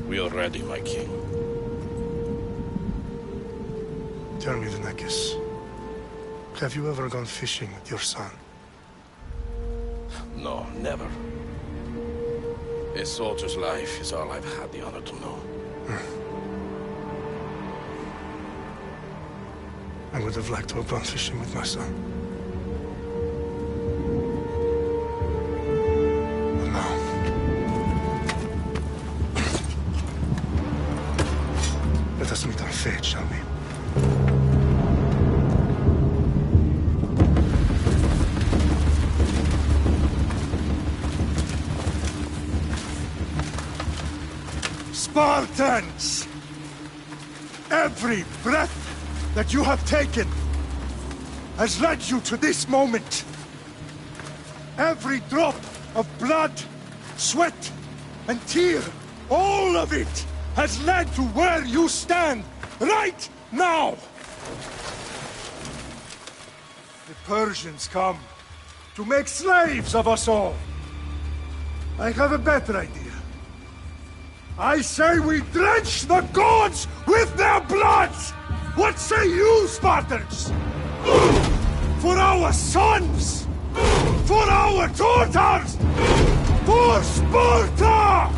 We are ready, my king. Tell me, Vinekis, have you ever gone fishing with your son? No, never. A soldier's life is all I've had the honor to know. I would have liked to have gone fishing with my son. But now... let us meet our fate, shall we? Spartans! Every breath that you have taken has led you to this moment. Every drop of blood, sweat, and tear, all of it has led to where you stand right now. The Persians come to make slaves of us all. I have a better idea. I say we drench the gods with their blood! What say you, Spartans? For our sons! For our daughters! For Sparta!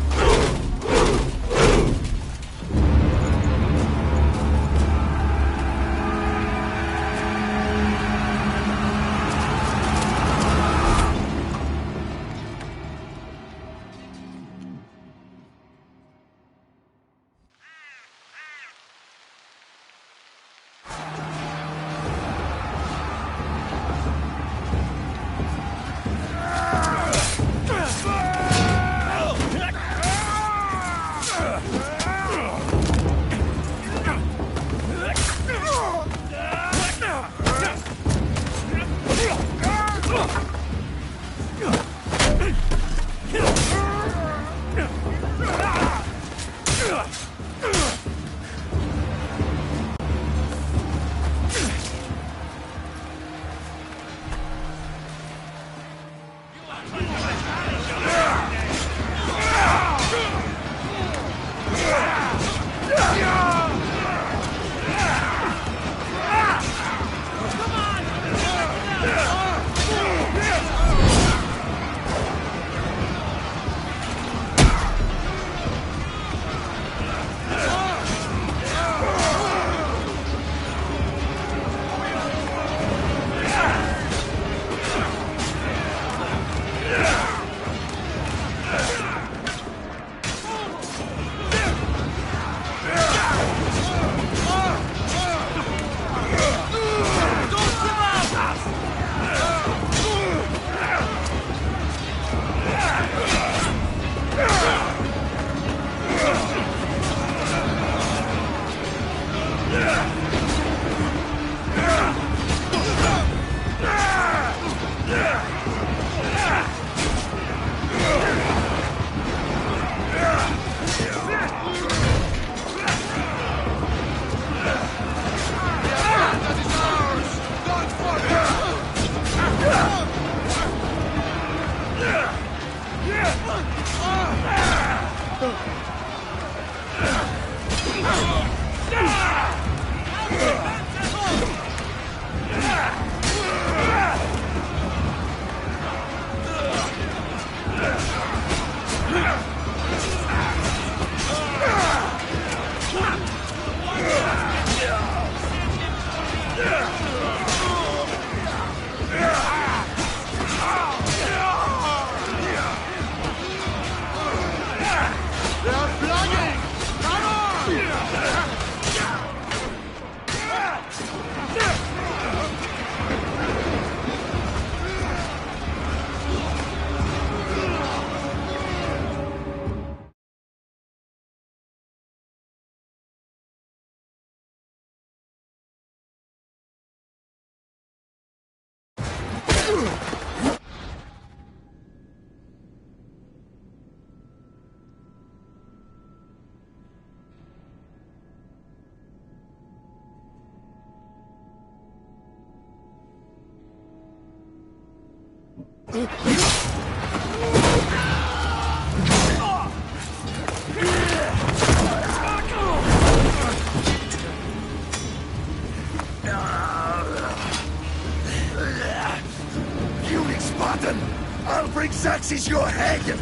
Xerxes your head!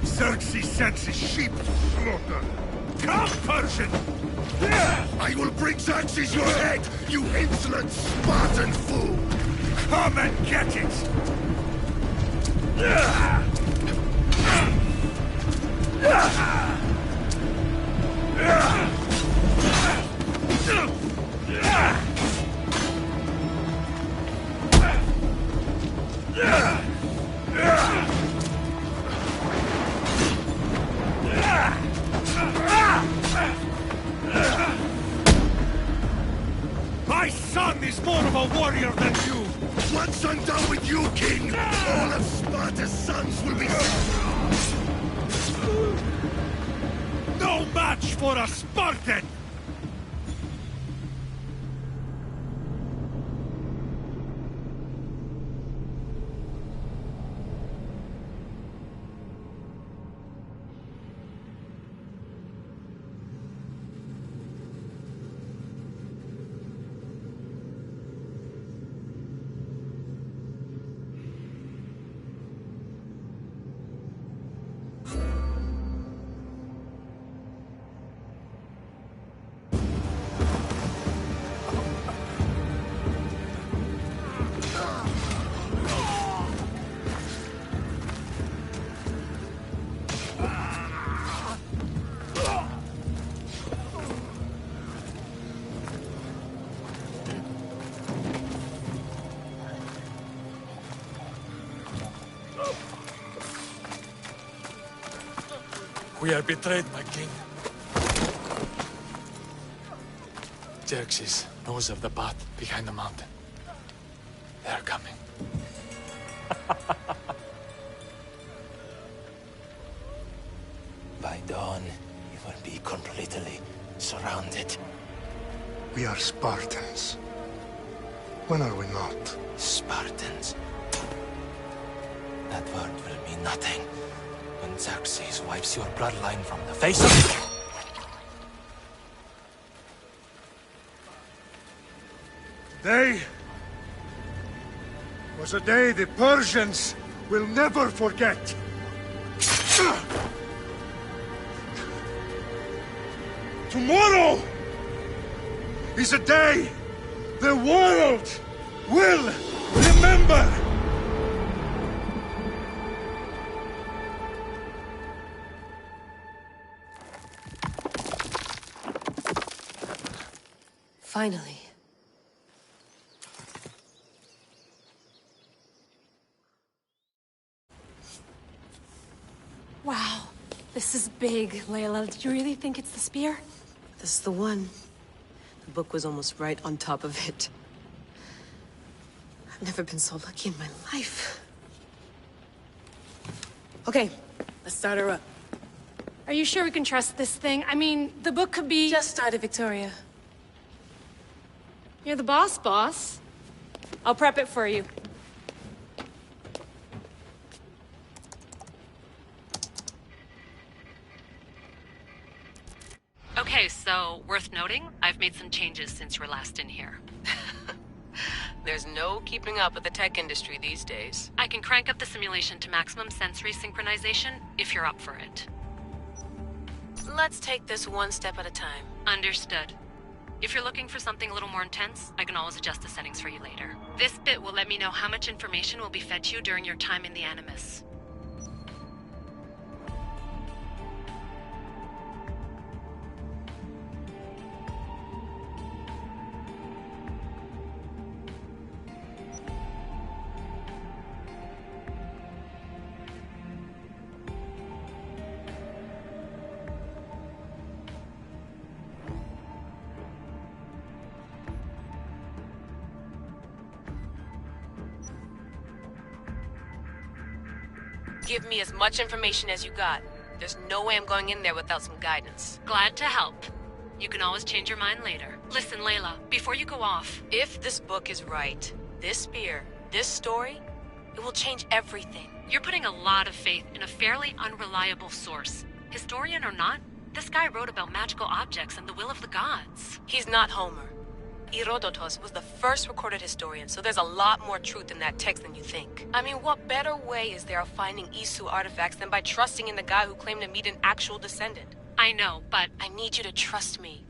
Xerxes sends his sheep to slaughter. Come, Persian! I will bring Xerxes your head, you insolent Spartan fool! Come and get it! My son is more of a warrior than you! Once I'm done with you, King, all of Sparta's sons will be... No match for a Spartan! We are betrayed, my king. Xerxes knows of the path behind the mountain. They are coming. By dawn, you will be completely surrounded. We are Spartans. When are we not? Spartans. That word will mean nothing when Xerxes wipes your bloodline from the face of the... Day was a day the Persians will never forget. Tomorrow is a day the world will remember. Finally. Wow, this is big, Layla. Did you really think it's the spear? This is the one. The book was almost right on top of it. I've never been so lucky in my life. Okay, let's start her up. Are you sure we can trust this thing? I mean, the book could be... Just started, Victoria. You're the boss. I'll prep it for you. Okay, so, worth noting, I've made some changes since you were last in here. There's no keeping up with the tech industry these days. I can crank up the simulation to maximum sensory synchronization, if you're up for it. Let's take this one step at a time. Understood. If you're looking for something a little more intense, I can always adjust the settings for you later. This bit will let me know how much information will be fed to you during your time in the Animus. Give me as much information as you got. There's no way I'm going in there without some guidance. Glad to help. You can always change your mind later. Listen, Layla, before you go off... If this book is right, this spear, this story, it will change everything. You're putting a lot of faith in a fairly unreliable source. Historian or not, this guy wrote about magical objects and the will of the gods. He's not Homer. Herodotus was the first recorded historian, so there's a lot more truth in that text than you think. I mean, what better way is there of finding Isu artifacts than by trusting in the guy who claimed to meet an actual descendant? I know, but I need you to trust me.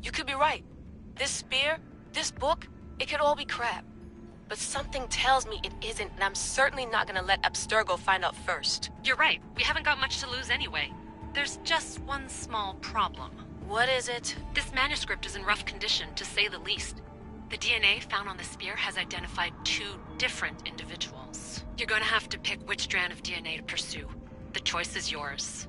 You could be right. This spear, this book, it could all be crap. But something tells me it isn't, and I'm certainly not gonna let Abstergo find out first. you're right. We haven't got much to lose anyway. There's just one small problem. What is it? This manuscript is in rough condition, to say the least. The DNA found on the spear has identified 2 different individuals. You're gonna have to pick which strand of DNA to pursue. The choice is yours.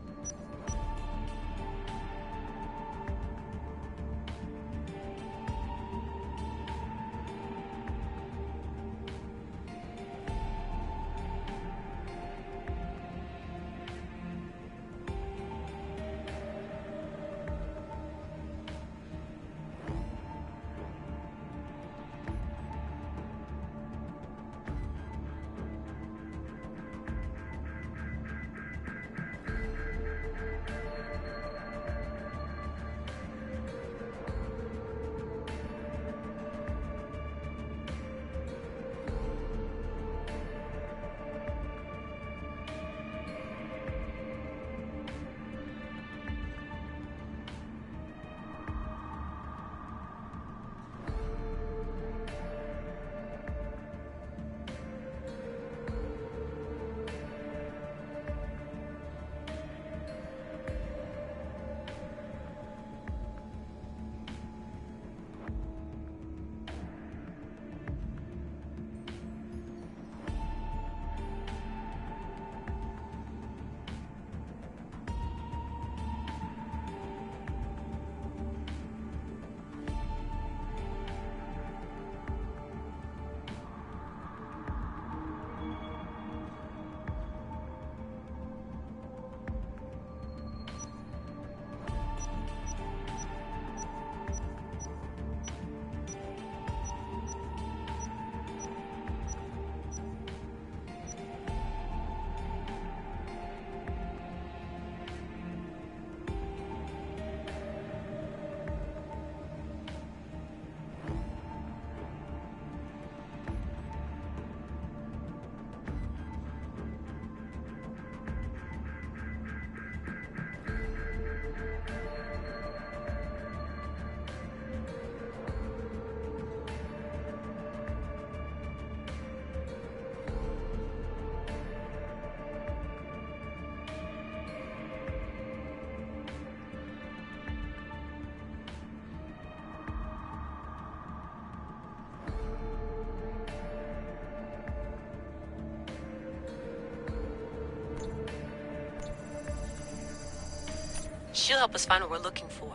She'll help us find what we're looking for.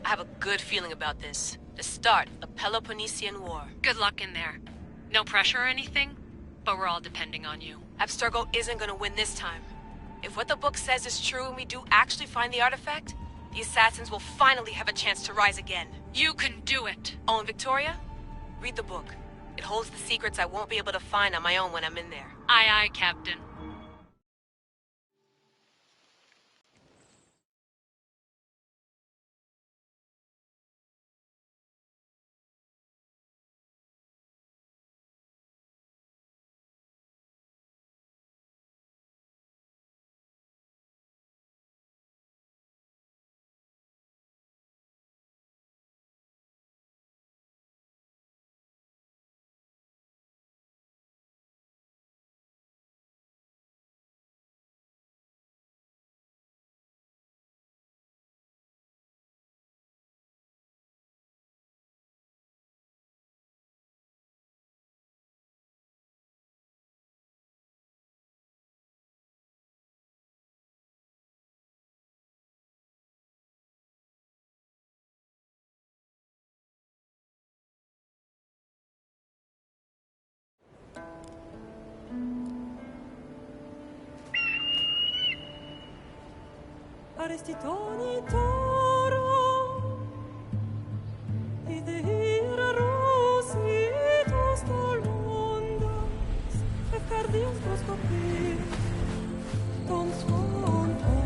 I have a good feeling about this. The start of the Peloponnesian War. Good luck in there. No pressure or anything, but we're all depending on you. Abstergo isn't gonna win this time. If what the book says is true and we do actually find the artifact, the assassins will finally have a chance to rise again. You can do it! Oh, and Victoria? Read the book. It holds the secrets I won't be able to find on my own when I'm in there. Aye, aye, Captain. Arestitoni toro, idehira rositos tolondas, efcardios proscopir, ton son otmo.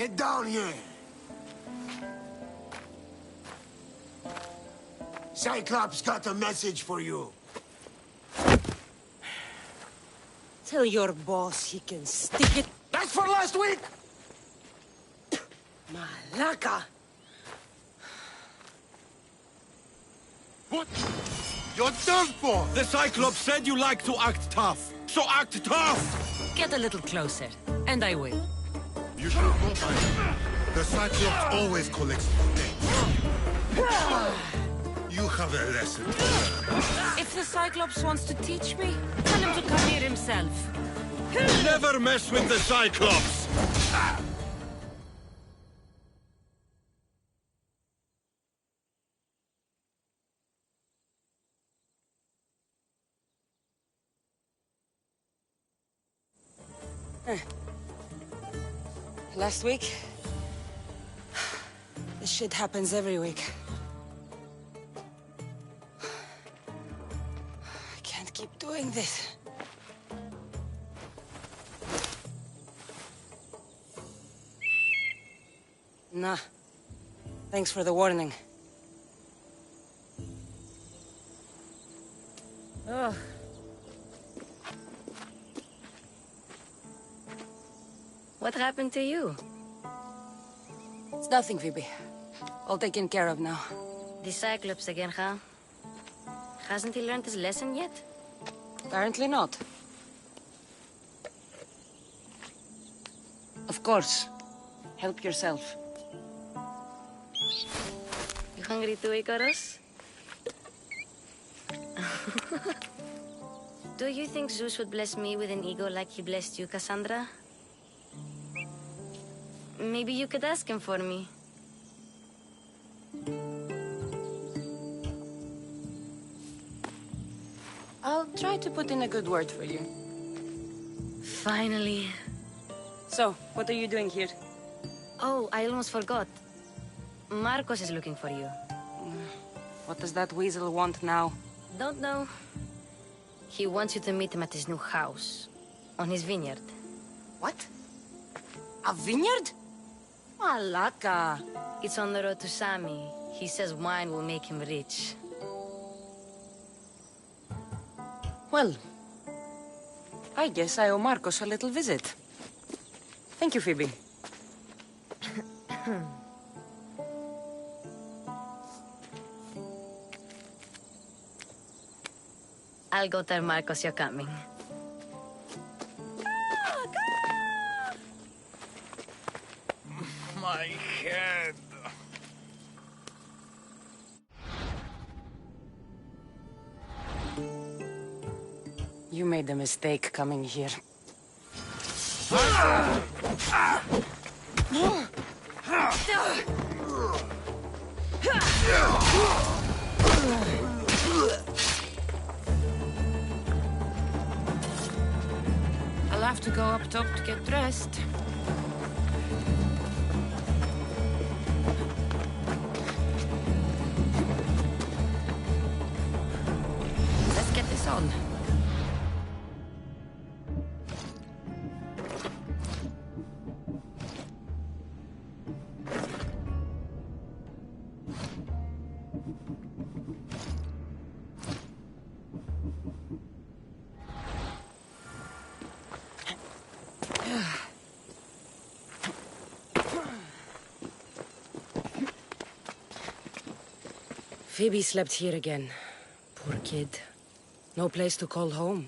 Get down here! Cyclops got a message for you. Tell your boss he can stick it. That's for last week! Malaka! What? You're done for! The Cyclops said you like to act tough. So act tough! Get a little closer, and I will. You should know by now. The Cyclops always collects things. You have a lesson to learn. If the Cyclops wants to teach me, tell him to come here himself. Never mess with the Cyclops! Last week? This shit happens every week. I can't keep doing this. Nah. Thanks for the warning. Ugh. What happened to you? It's nothing, Phoebe. All taken care of now. The Cyclops again, huh? Hasn't he learned his lesson yet? Apparently not. Of course. Help yourself. You hungry too, Icarus? Do you think Zeus would bless me with an ego like he blessed you, Cassandra? Maybe you could ask him for me. I'll try to put in a good word for you. Finally. So, what are you doing here? Oh, I almost forgot. Marcos is looking for you. What does that weasel want now? Don't know. He wants you to meet him at his new house. On his vineyard. What? A vineyard? Malaka. It's on the road to Sami. He says wine will make him rich. Well, I guess I owe Marcos a little visit. Thank you, Phoebe. I'll go tell Marcos you're coming. My head. You made a mistake coming here. I'll have to go up top to get dressed. Let's get this on. Phoebe slept here again. Poor kid. No place to call home.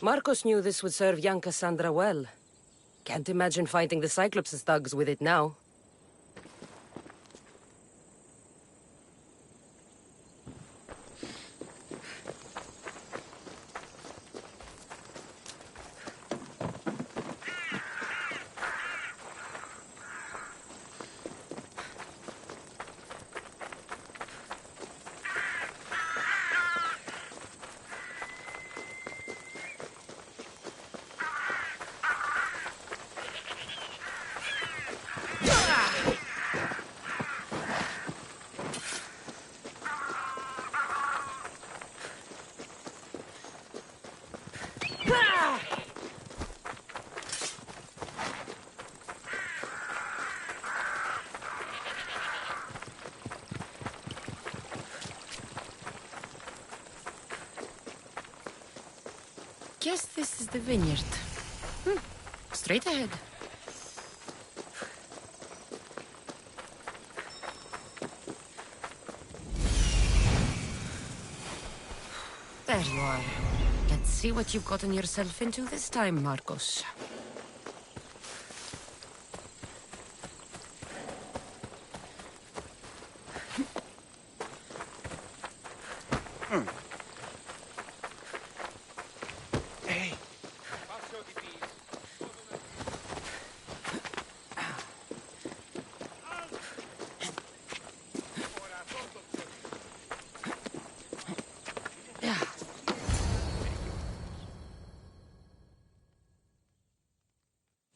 Marcos knew this would serve young Cassandra well. Can't imagine fighting the Cyclops' thugs with it now. guess this is the vineyard. Straight ahead. There you are. Let's see what you've gotten yourself into this time, Marcos.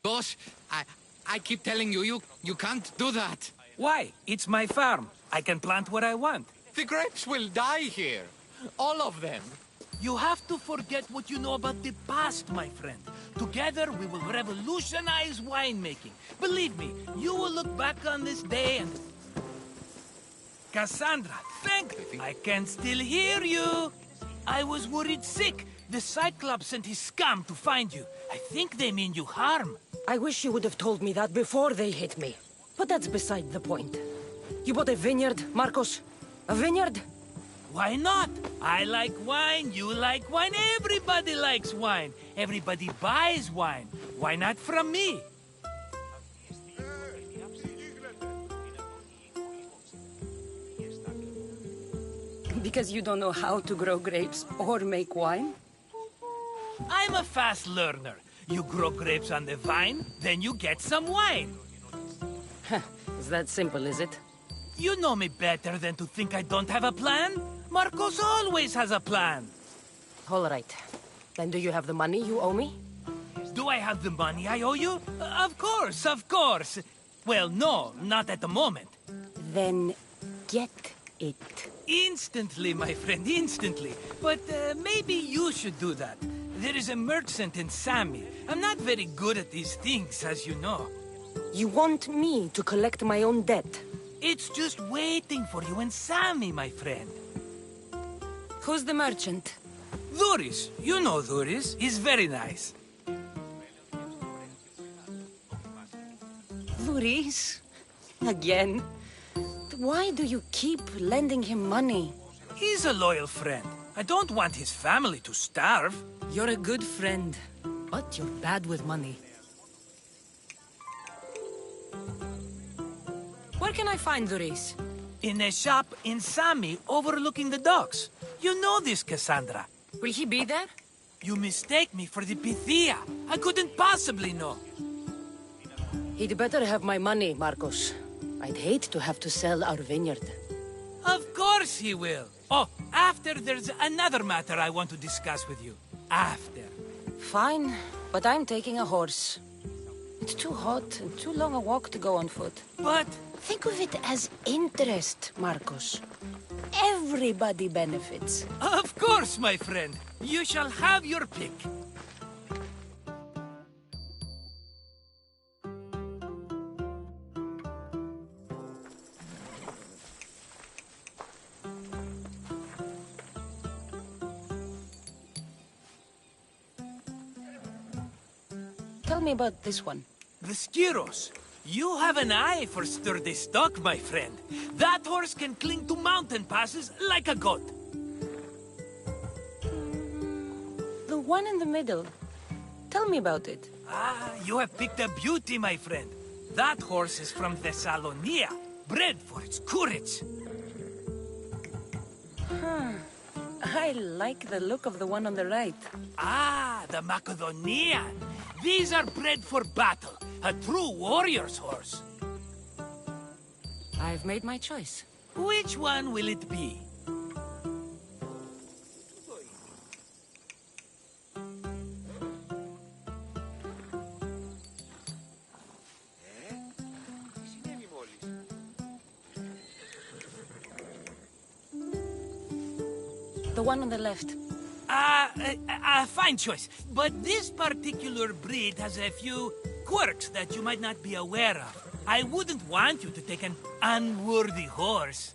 Boss, I keep telling you, you can't do that. Why? It's my farm. I can plant what I want. The grapes will die here. All of them. You have to forget what you know about the past, my friend. Together, we will revolutionize winemaking. Believe me, you will look back on this day and... Cassandra, I can still hear you. I was worried sick. The Cyclops sent his scum to find you. I think they mean you harm. I wish you would have told me that before they hit me. But that's beside the point. You bought a vineyard, Marcos? A vineyard? Why not? I like wine, you like wine, everybody likes wine. Everybody buys wine. Why not from me? Because you don't know how to grow grapes or make wine? I'm a fast learner. You grow grapes on the vine, then you get some wine. Is that simple, is it? You know me better than to think I don't have a plan. Marcos always has a plan. All right. Then do you have the money you owe me? Do I have the money I owe you? Of course, of course. Well, no, not at the moment. Then get it. Instantly, my friend, instantly. But maybe you should do that. There is a merchant in Sami. I'm not very good at these things, as you know. You want me to collect my own debt? It's just waiting for you in Sami, my friend. Who's the merchant? Duris. You know Duris. He's very nice. Duris? Again? Why do you keep lending him money? He's a loyal friend. I don't want his family to starve. You're a good friend, but you're bad with money. Where can I find Duris? In a shop in Sami overlooking the docks. You know this, Cassandra. Will he be there? You mistake me for the Pythia. I couldn't possibly know. He'd better have my money, Marcos. I'd hate to have to sell our vineyard. Of course he will. Oh, after there's another matter I want to discuss with you. After. Fine, but I'm taking a horse. It's too hot and too long a walk to go on foot. But... think of it as interest, Marcos. Everybody benefits. Of course, my friend. You shall have your pick. Tell me about this one. The Skiros. You have an eye for sturdy stock, my friend. That horse can cling to mountain passes like a goat. The one in the middle. Tell me about it. Ah, you have picked a beauty, my friend. That horse is from Thessalonia, bred for its courage. I like the look of the one on the right. Ah, the Macedonian. These are bred for battle. A true warrior's horse. I've made my choice. Which one will it be? The one on the left. Fine choice. But this particular breed has a few quirks that you might not be aware of. I wouldn't want you to take an unworthy horse.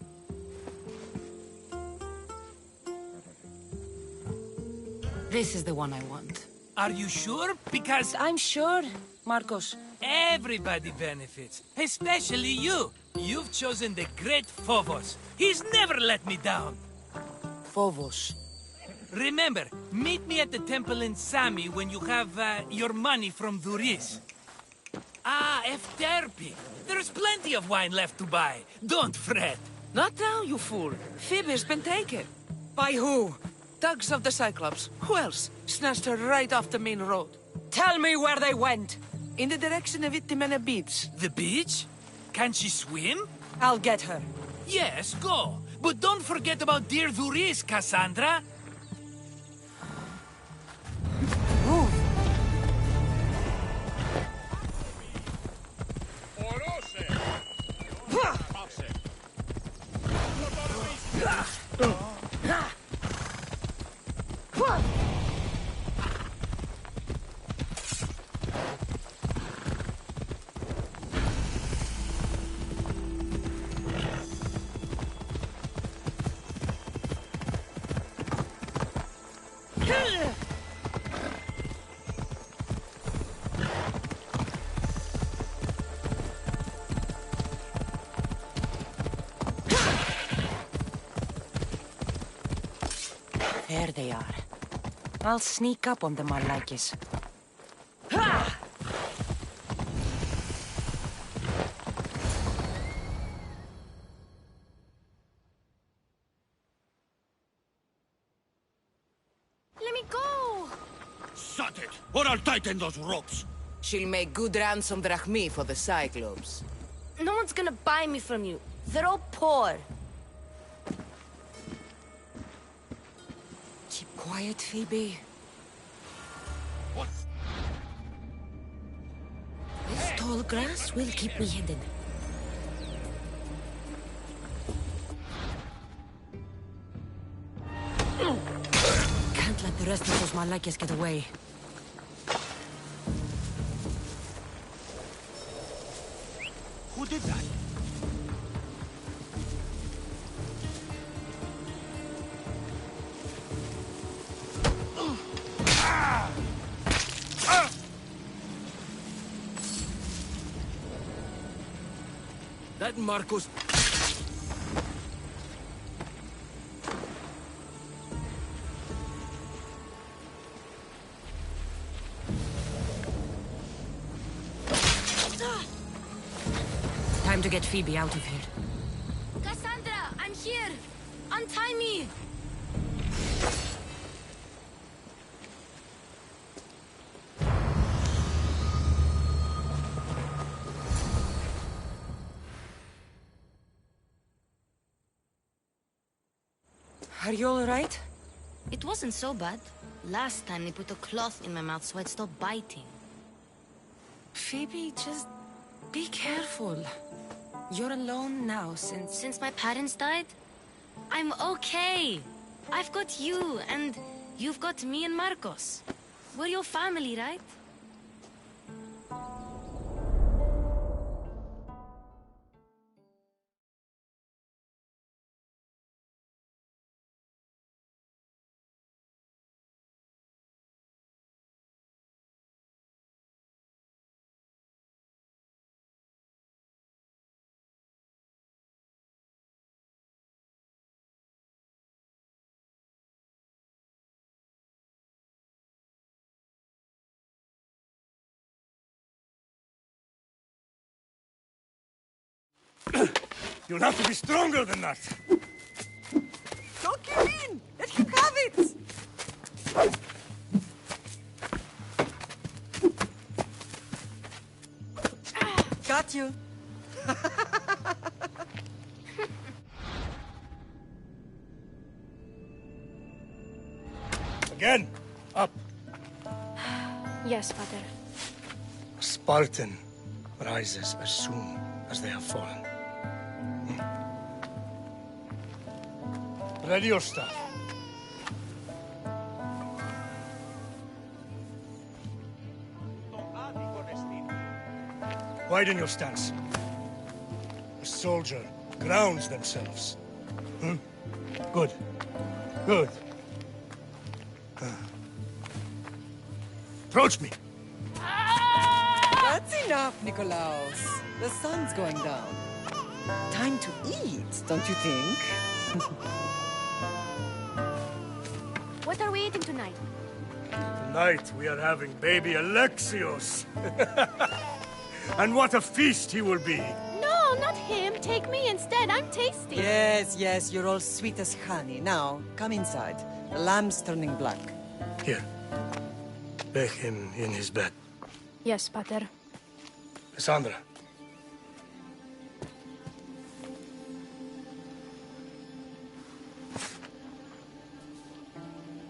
This is the one I want. Are you sure? Because I'm sure, Marcos. everybody benefits, especially you. You've chosen the great Phobos. He's never let me down. Phobos. Remember, meet me at the temple in Sami when you have your money from Duris. Ah, Efterpi. There's plenty of wine left to buy. Don't fret. Not now, you fool. Phoebe's been taken. By who? Thugs of the Cyclops. Who else? Snatched her right off the main road. Tell me where they went. In the direction of Itimena Beach. The beach? Can she swim? I'll get her. Yes, go. But don't forget about dear Duris, Cassandra. Move. There they are. I'll sneak up on them, Malakis. Let me go! Shut it, or I'll tighten those ropes. She'll make good ransom drachmi for the Cyclops. No one's gonna buy me from you. They're all poor. Keep quiet, Phoebe. What? This tall grass will keep me hidden. Can't let the rest of those Malakis get away. Who did that? That Marcos... Time to get Phoebe out of here. Cassandra, I'm here! Untie me! Are you alright? It wasn't so bad. Last time they put a cloth in my mouth so I'd stop biting. Phoebe, just be careful. You're alone now Since my parents died? I'm okay. I've got you, and you've got me and Marcos. We're your family, right? You'll have to be stronger than that. Don't give in! Let him have it! Got you. Again, up. Yes, Father. A Spartan rises as soon as they have fallen. Ready your staff. Widen your stance. A soldier grounds themselves. Good. Good. Approach me. That's enough, Nikolaus. The sun's going down. Time to eat, don't you think? What are we eating tonight? Tonight we are having baby Alexios. And what a feast he will be. No, not him. Take me instead. I'm tasty. Yes, yes, you're all sweet as honey. Now, come inside. The lamb's turning black. Here. Lay him in his bed. Yes, Pater. Cassandra.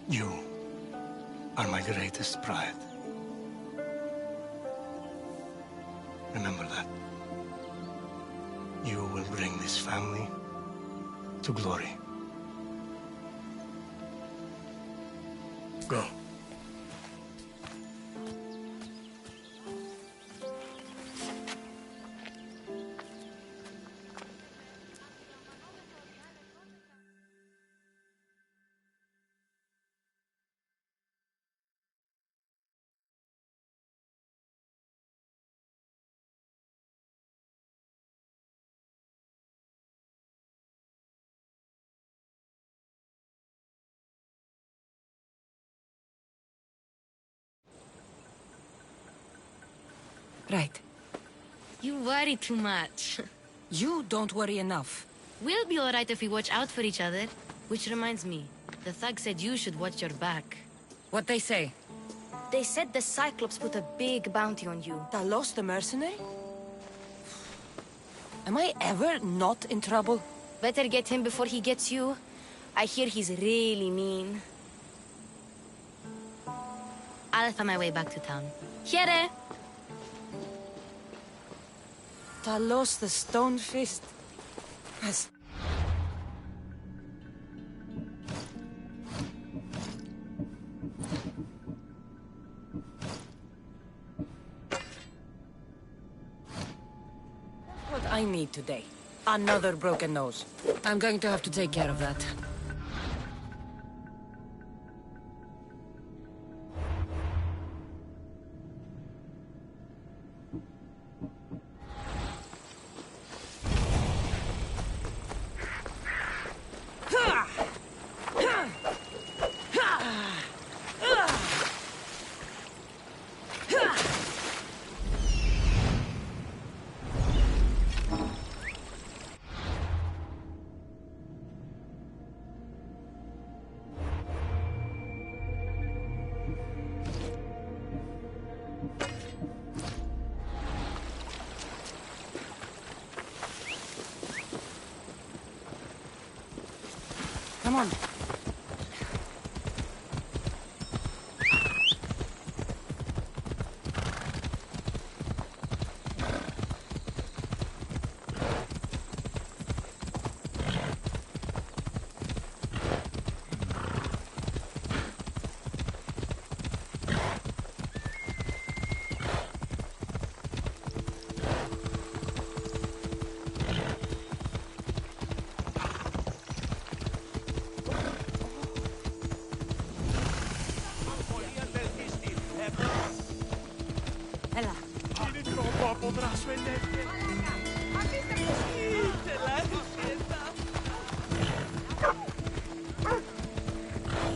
You are my greatest pride. Remember that. You will bring this family to glory. Go. Right. You worry too much. You don't worry enough. We'll be alright if we watch out for each other. Which reminds me, the thug said you should watch your back. What they say? They said the Cyclops put a big bounty on you. Talos the mercenary? Am I ever not in trouble? Better get him before he gets you. I hear he's really mean. I'll find my way back to town. Here! Talos the Stone Fist has... What I need today. Another broken nose. I'm going to have to take care of that. Come on.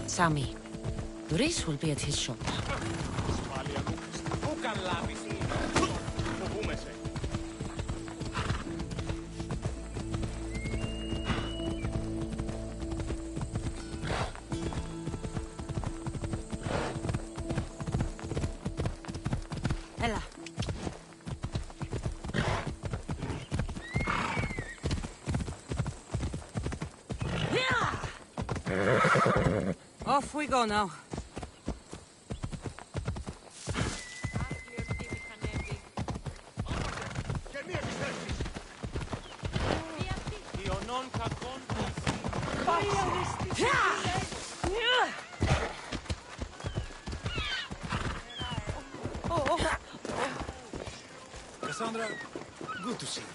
Sammy. Reese will be at his shop. Ella. Off we go now. Cassandra, good to see you.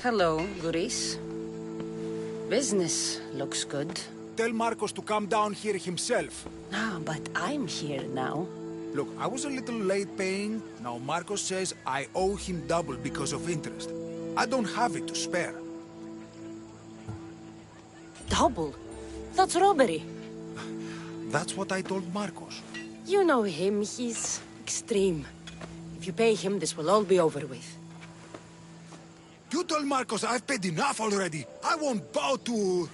Hello, Luris. Business looks good. Tell Marcos to come down here himself. Ah, but I'm here now. Look, I was a little late paying. Now Marcos says I owe him double because of interest. I don't have it to spare. Double? That's robbery. That's what I told Marcos. You know him, he's extreme. If you pay him, this will all be over with. You told Marcos I've paid enough already. I won't bow to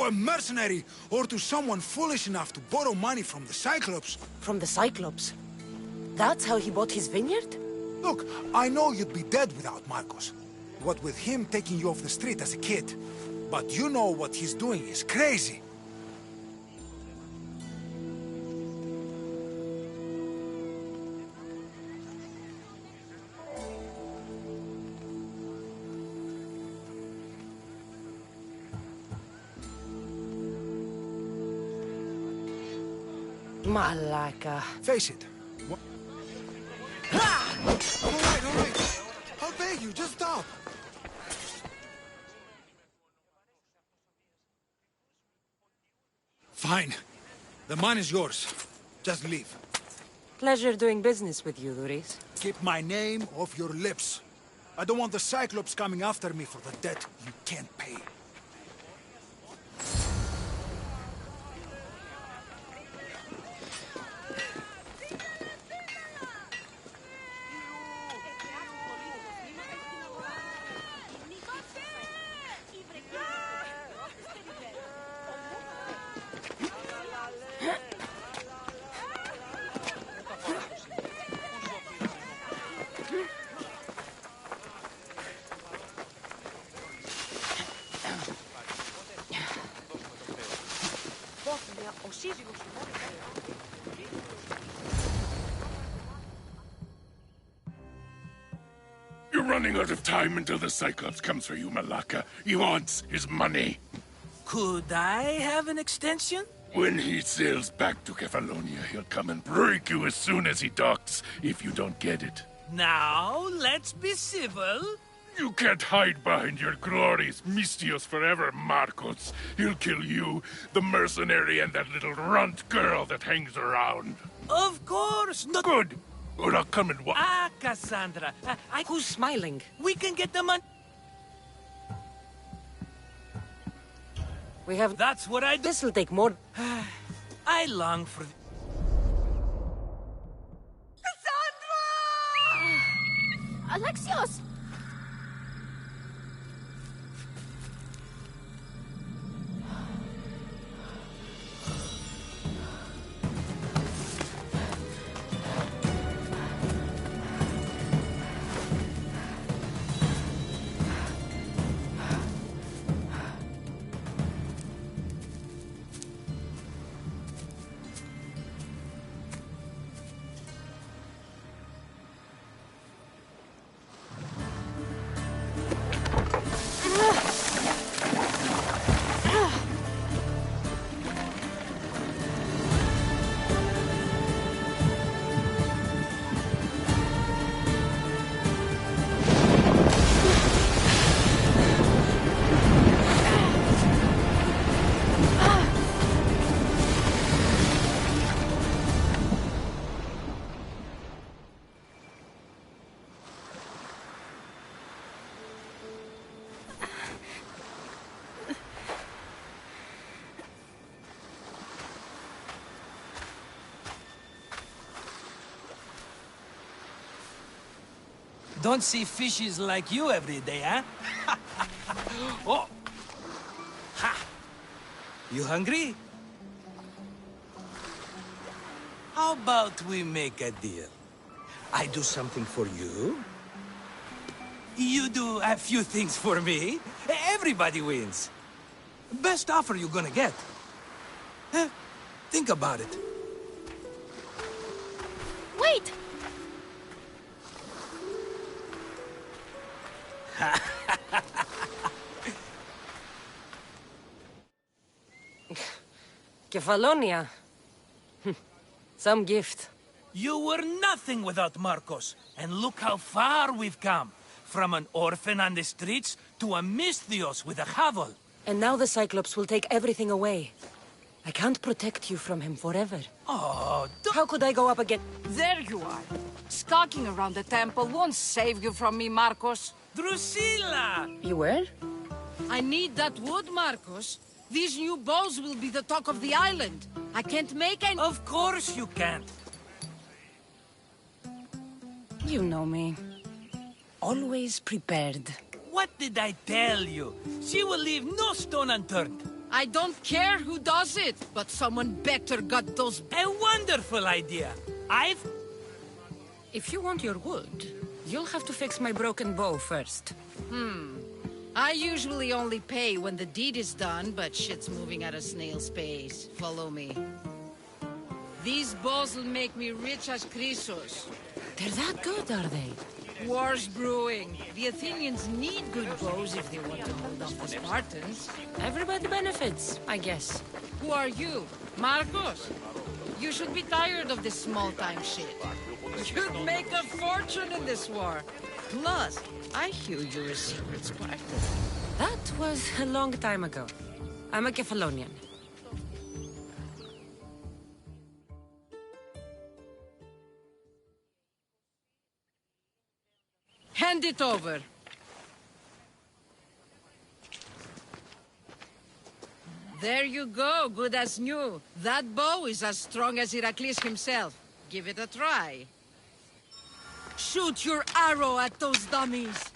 a mercenary or to someone foolish enough to borrow money from the Cyclops. From the Cyclops? That's how he bought his vineyard? Look, I know you'd be dead without Marcos. What with him taking you off the street as a kid. But you know what he's doing is crazy. Malaka. Face it. All right. I'll beg you, just stop. Fine. The man is yours. Just leave. Pleasure doing business with you, Luris. Keep my name off your lips. I don't want the Cyclops coming after me for the debt you can't pay. You're running out of time until the Cyclops comes for you, Malaka. He wants his money. Could I have an extension? When he sails back to Kefalonia, he'll come and break you as soon as he docks, if you don't get it. Now, let's be civil. You can't hide behind your glories, Mistios forever, Marcos. He'll kill you, the mercenary, and that little runt girl that hangs around. Of course, not good. Or I'll come and watch. Ah, Cassandra, Who's smiling? We can get the money. We have... That's what I do. This'll take more... I long for... Cassandra! Alexios! Don't see fishes like you every day, huh? Oh! Ha! You hungry? How about we make a deal? I do something for you. You do a few things for me. Everybody wins. Best offer you're gonna get. Think about it. Wait! Kefalonia. Some gift. You were nothing without Marcos, and look how far we've come. From an orphan on the streets to a Misthios with a hovel. And now the Cyclops will take everything away. I can't protect you from him forever. Oh, how could I go up again? There you are. Skulking around the temple won't save you from me, Marcos. Drusilla! You were? I need that wood, Marcos. These new bows will be the talk of the island. I can't make any— Of course you can't. You know me. Always prepared. What did I tell you? She will leave no stone unturned. I don't care who does it, but someone better got those— A wonderful idea. If you want your wood, you'll have to fix my broken bow first. I usually only pay when the deed is done, but shit's moving at a snail's pace. Follow me. These bows will make me rich as Chrysos. They're that good, are they? War's brewing. The Athenians need good bows if they want to hold off the Spartans. Everybody benefits, I guess. Who are you? Marcos? You should be tired of this small-time shit. You'd make a fortune in this war. Plus, I hear you're a secret Spartan. That was a long time ago. I'm a Kephalonian. Hand it over. There you go, good as new. That bow is as strong as Heracles himself. Give it a try. Shoot your arrow at those dummies.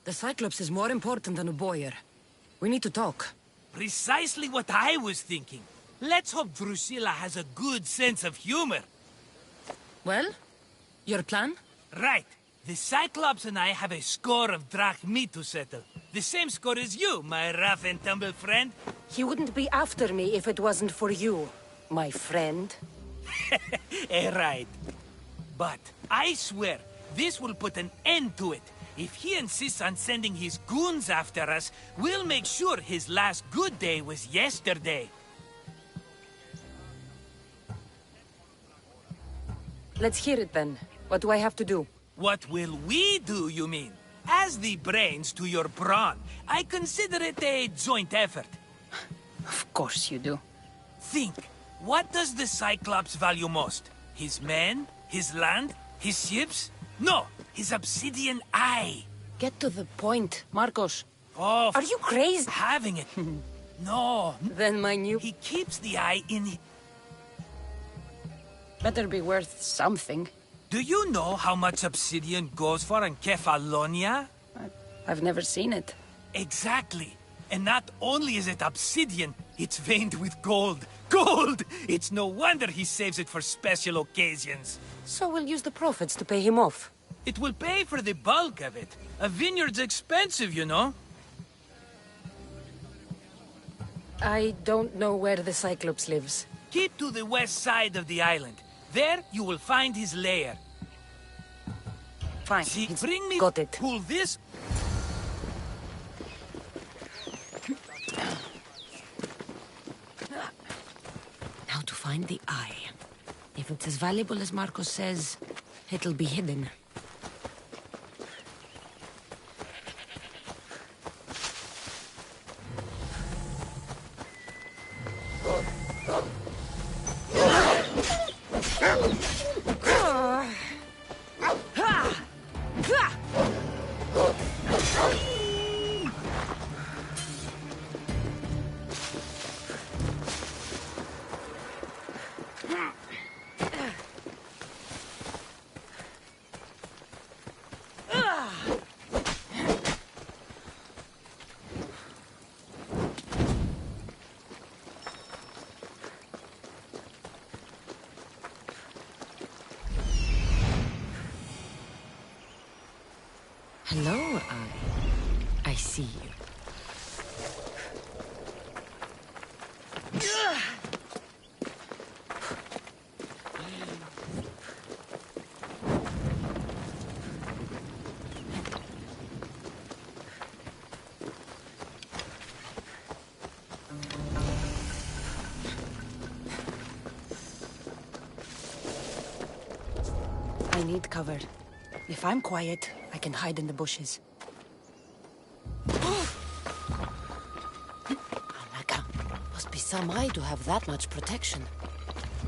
The Cyclops is more important than a boyar. We need to talk. Precisely what I was thinking. Let's hope Drusilla has a good sense of humor. Well, your plan? Right. The Cyclops and I have a score of drachmi to settle. The same score as you, my rough and tumble friend. He wouldn't be after me if it wasn't for you, my friend. Right. But I swear, this will put an end to it. If he insists on sending his goons after us, we'll make sure his last good day was yesterday. Let's hear it then. What do I have to do? What will we do, you mean? As the brains to your brawn, I consider it a joint effort. Of course you do. Think, what does the Cyclops value most? His men? His land? His ships? No, his obsidian eye. Get to the point, Marcos. Oh, are you crazy? Having it. No. Then my new... He keeps the eye in... Better be worth something. Do you know how much obsidian goes for in Kefalonia? I've never seen it. Exactly. And not only is it obsidian, it's veined with gold. Gold! It's no wonder he saves it for special occasions. So we'll use the profits to pay him off. It will pay for the bulk of it. A vineyard's expensive, you know. I don't know where the Cyclops lives. Keep to the west side of the island. There, you will find his lair. Fine. See, bring me... Got it. Pull this... Now to find the eye. If it's as valuable as Marcos says, it'll be hidden. Hello, I see you. I need cover. If I'm quiet, I can hide in the bushes. Alaka, must be some eye to have that much protection.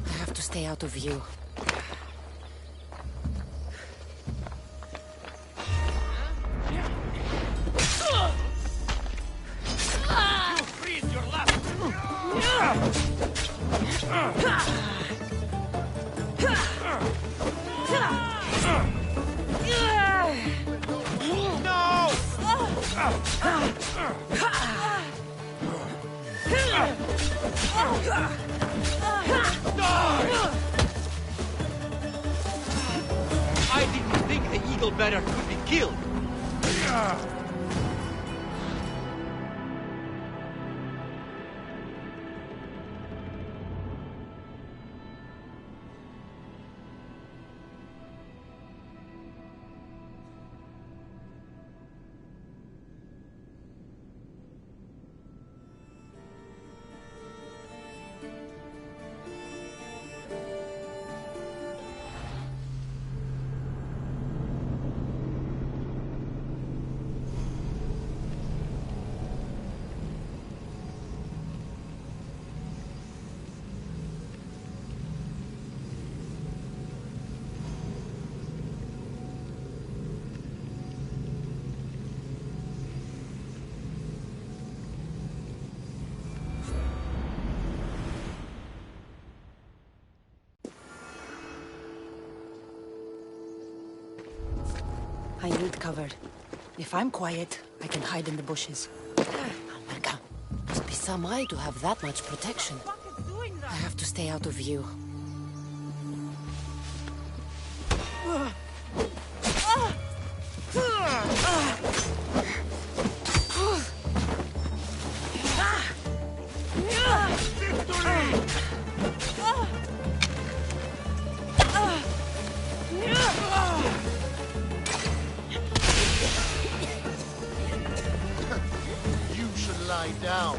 I have to stay out of view. You freed your last... I didn't think the eagle bearer could be killed. I need cover. If I'm quiet, I can hide in the bushes. Alaka, must be some eye to have that much protection. I have to stay out of view. lie down.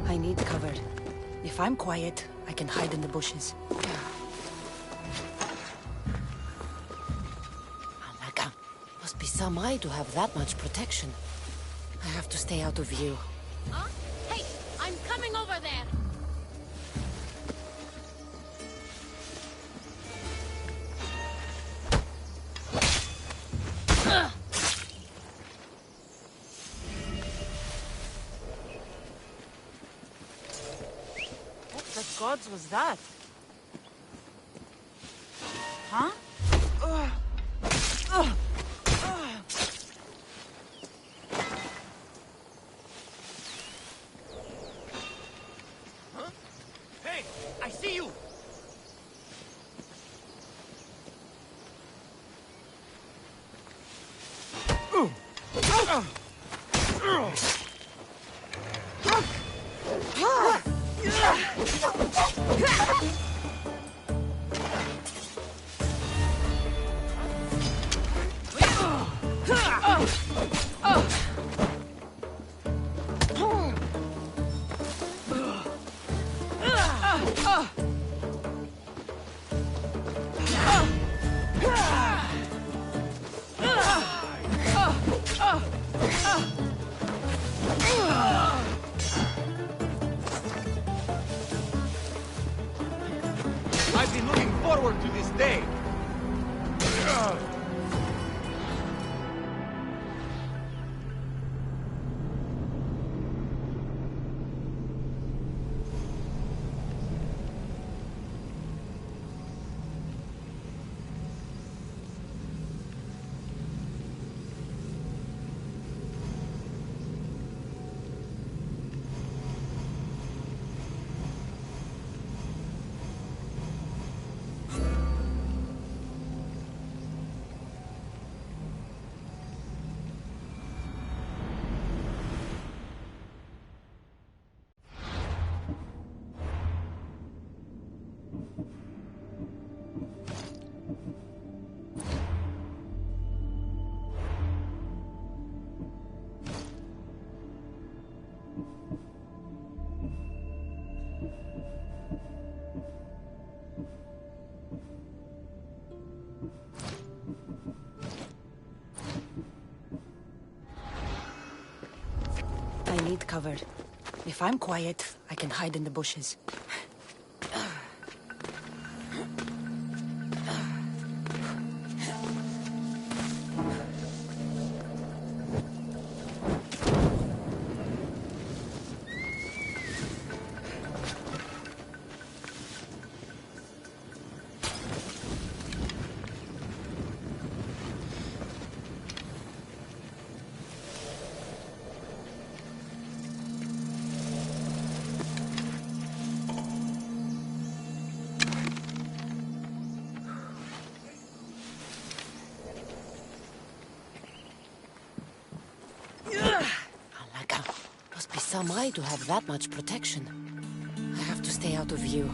I need cover. If I'm quiet, I can hide in the bushes. Alaka, must be some eye to have that much protection. I have to stay out of view. Huh? Hey, I'm coming over there. What the gods was that? Huh? Hey, I see you! I've been looking forward to this day. I need cover. If I'm quiet, I can hide in the bushes. Must be some eye to have that much protection. I have to stay out of view.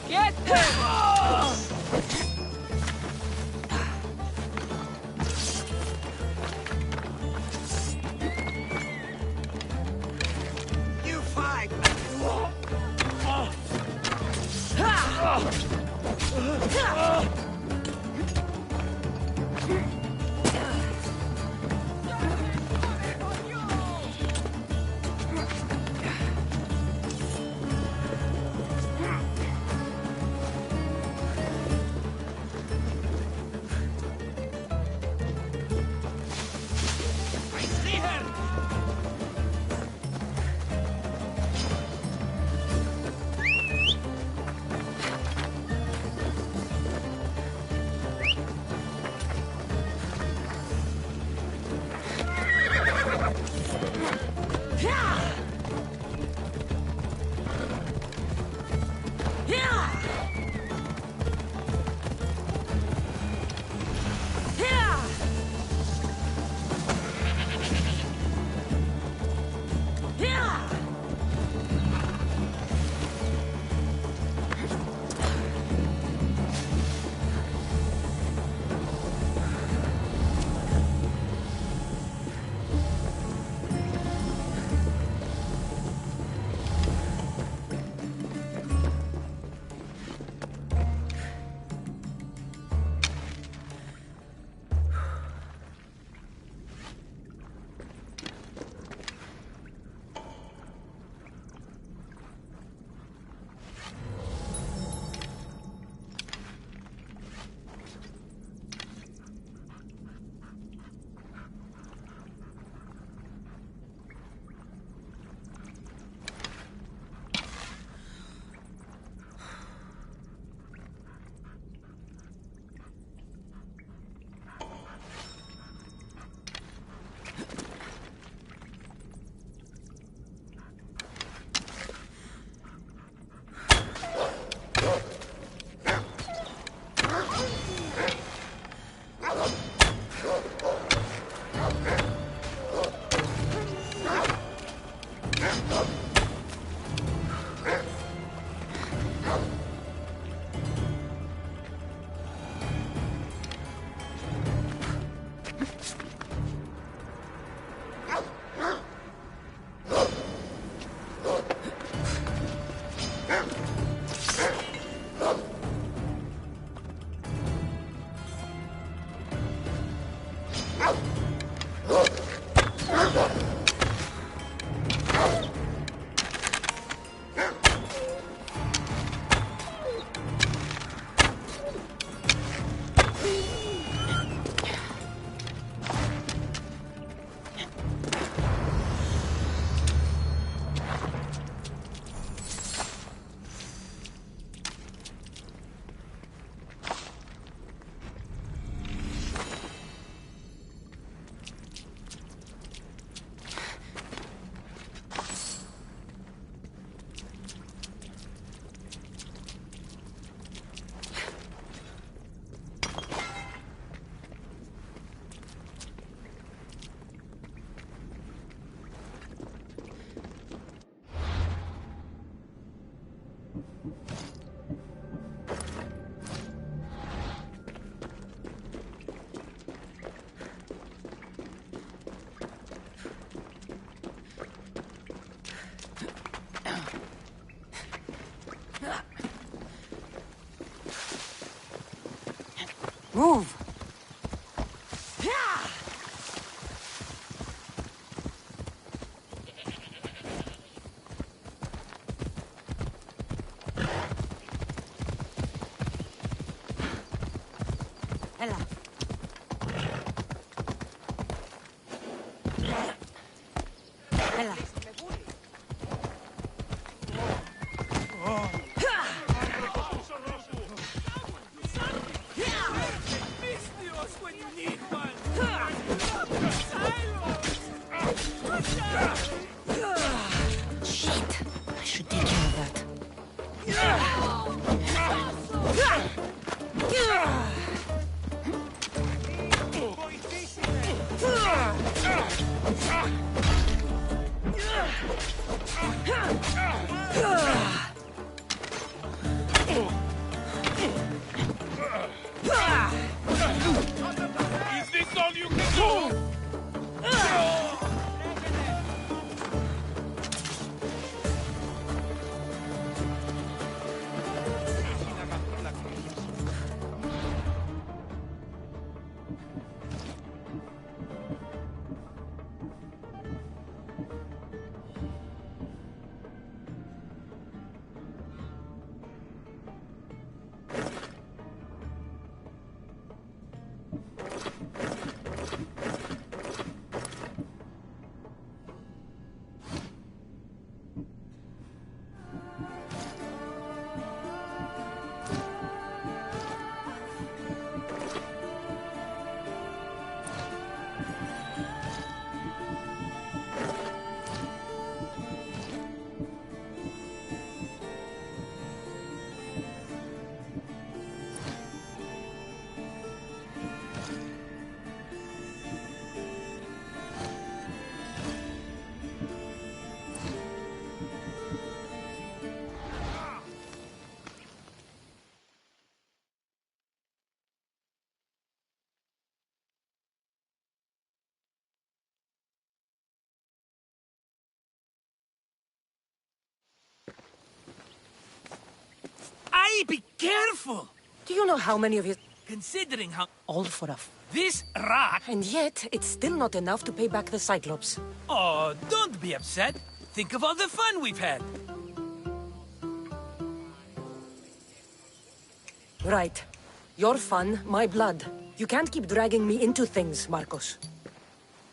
Get him! You fight! Move! Ella. Ella. When you need one. Shit! I should take care of that. Is this all you can do? Aye, be careful! Do you know how many of you... Considering how... All for a... This rock... And yet, it's still not enough to pay back the Cyclops. Oh, don't be upset. Think of all the fun we've had. Right. Your fun, my blood. You can't keep dragging me into things, Marcos.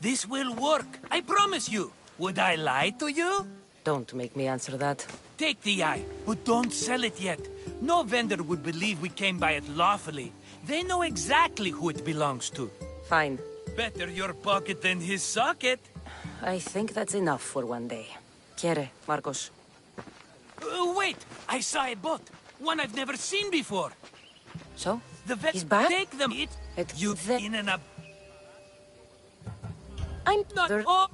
This will work. I promise you. Would I lie to you? Don't make me answer that. Take the eye, but don't sell it yet. No vendor would believe we came by it lawfully. They know exactly who it belongs to. Fine. Better your pocket than his socket. I think that's enough for one day. Quiere, Marcos. Wait! I saw a boat. One I've never seen before. So? He's back? Take them. You in and up. I'm not... there. Oh.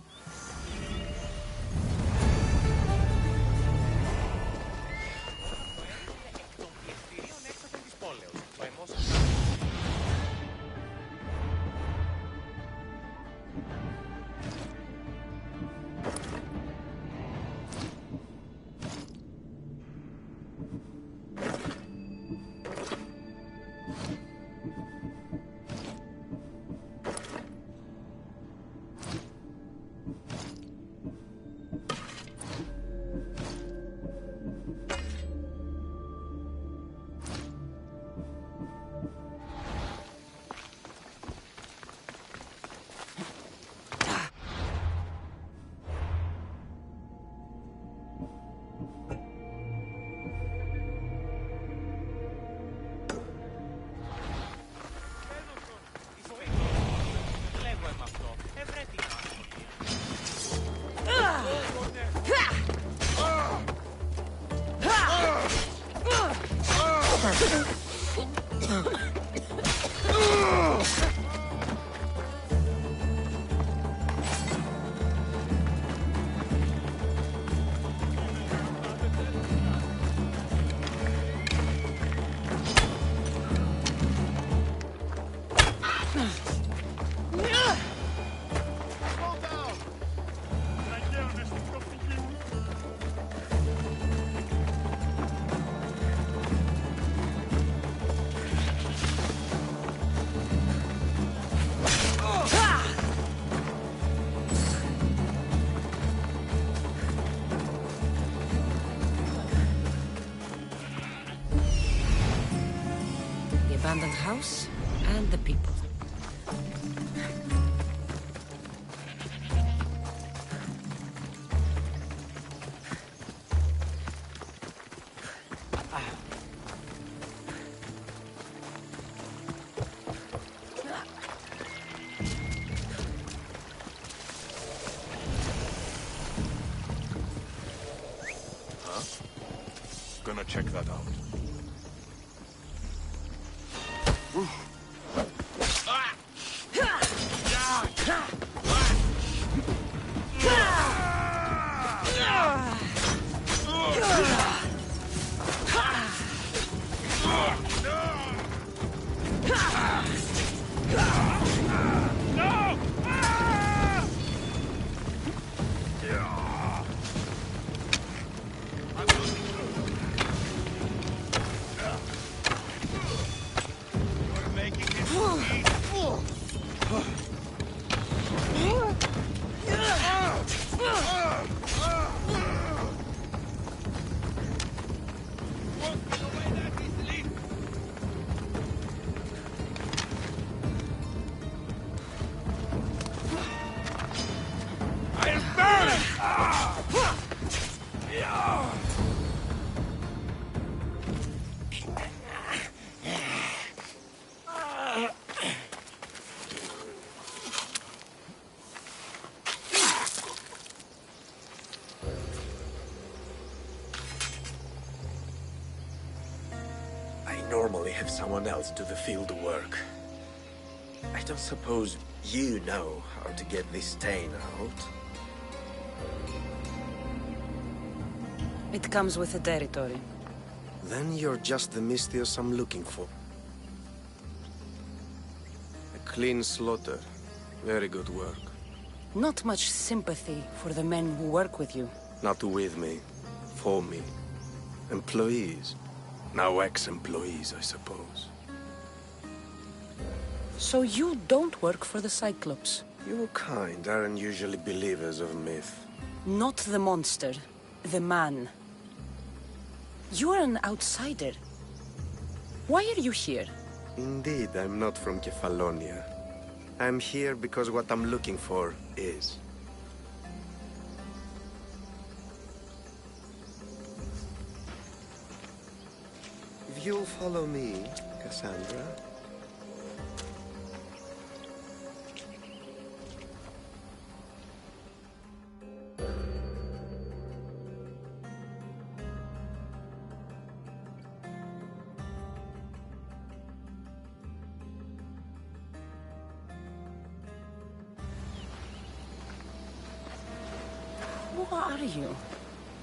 abandoned house and the people. Gonna check that out. Normally have someone else do the field work. I don't suppose you know how to get this stain out? It comes with the territory. Then you're just the Mystios I'm looking for. A clean slaughter. Very good work. Not much sympathy for the men who work with you. Not with me. For me. Employees. Now ex-employees, I suppose. So you don't work for the Cyclops? Your kind aren't usually believers of myth. Not the monster. The man. You're an outsider. Why are you here? Indeed, I'm not from Kefalonia. I'm here because what I'm looking for is. If you'll follow me, Cassandra. Who are you?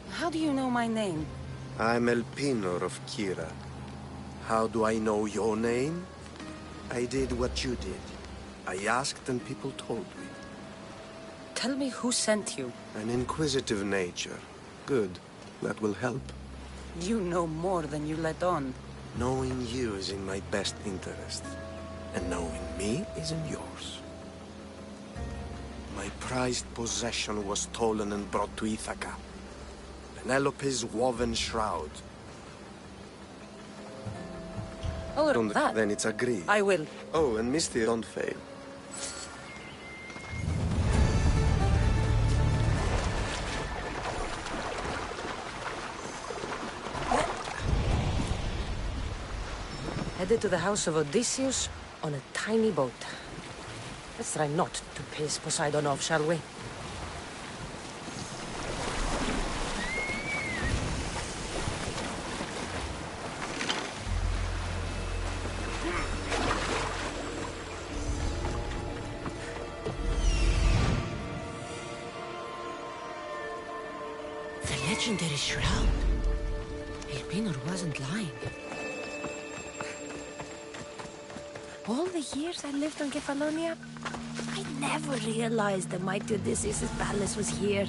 How do you know my name? I'm Elpinor of Kira. How do I know your name? I did what you did. I asked and people told me. Tell me who sent you. An inquisitive nature. Good. That will help. You know more than you let on. Knowing you is in my best interest. And knowing me is in yours. My prized possession was stolen and brought to Ithaca. Penelope's woven shroud. Oh, that. Then it's agreed. I will. Oh, and Misty, don't fail. Headed to the house of Odysseus on a tiny boat. Let's try not to piss Poseidon off, shall we? The legendary shroud. Elpinor wasn't lying. All the years I lived on Kefalonia, I never realized the mighty Odysseus' palace was here.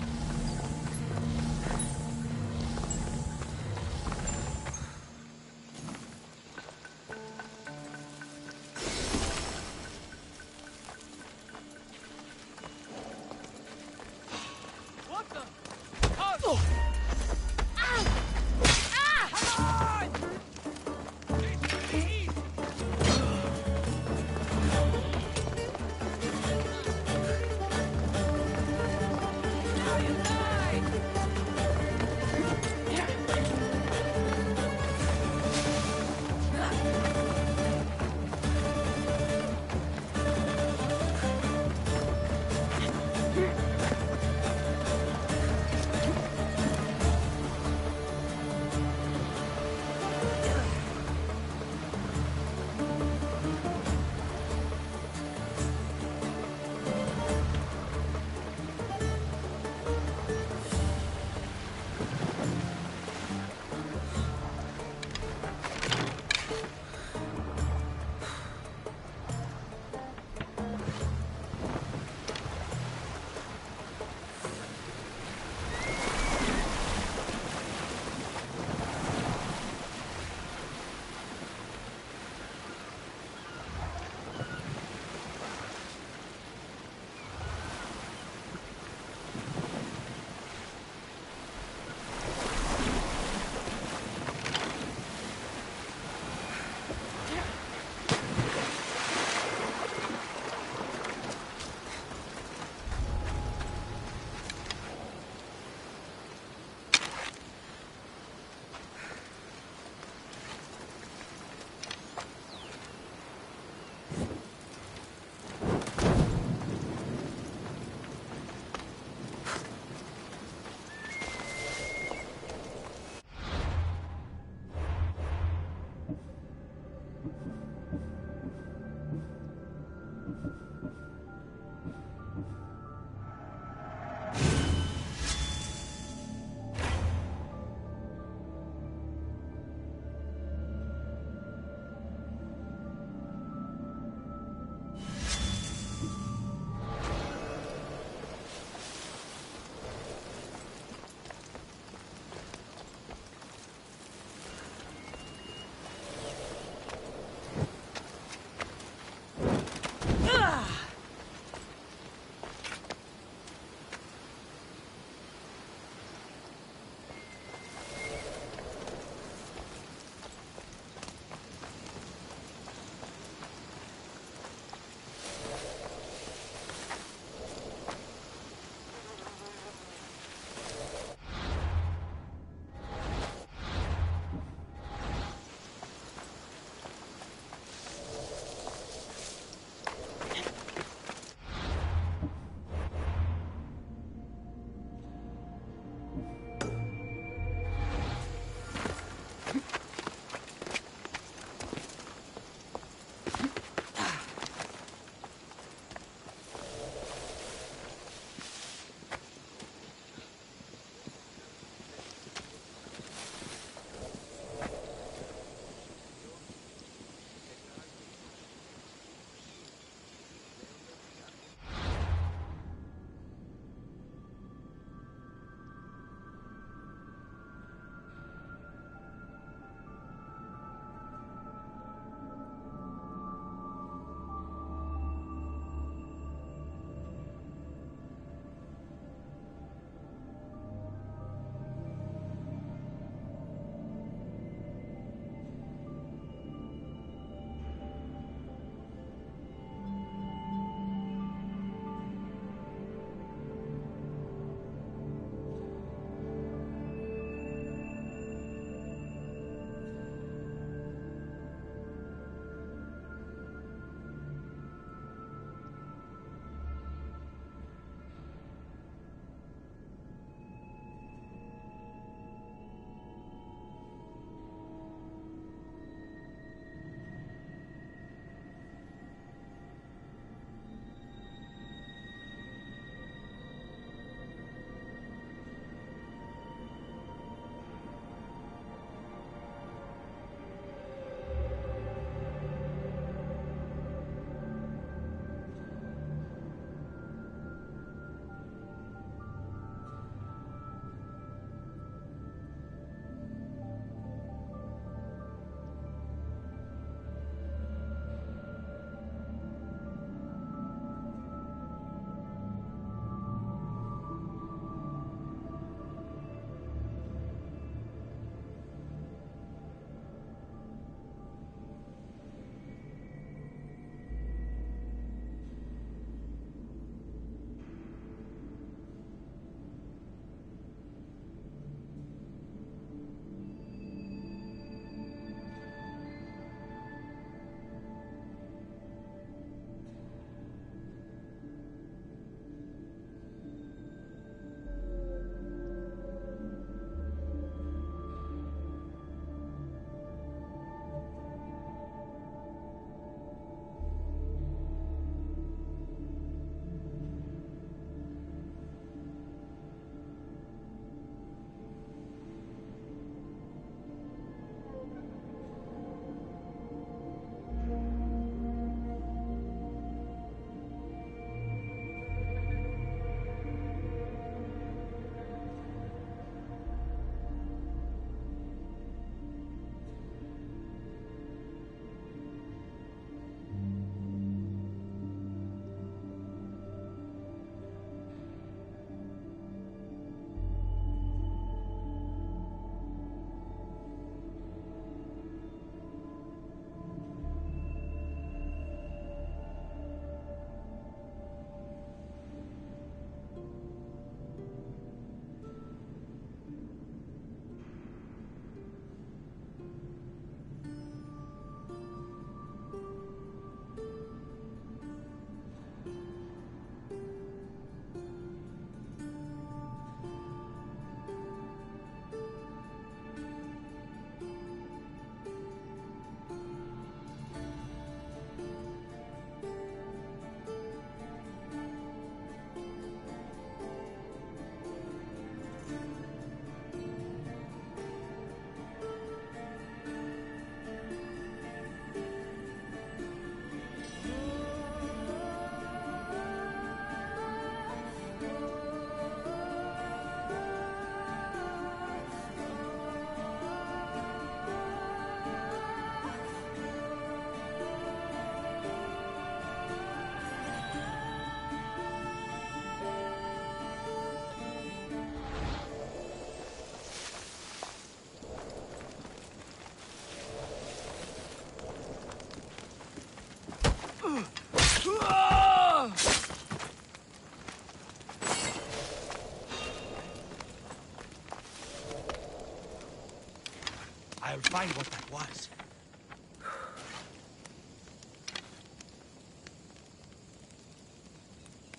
I'll find what that was.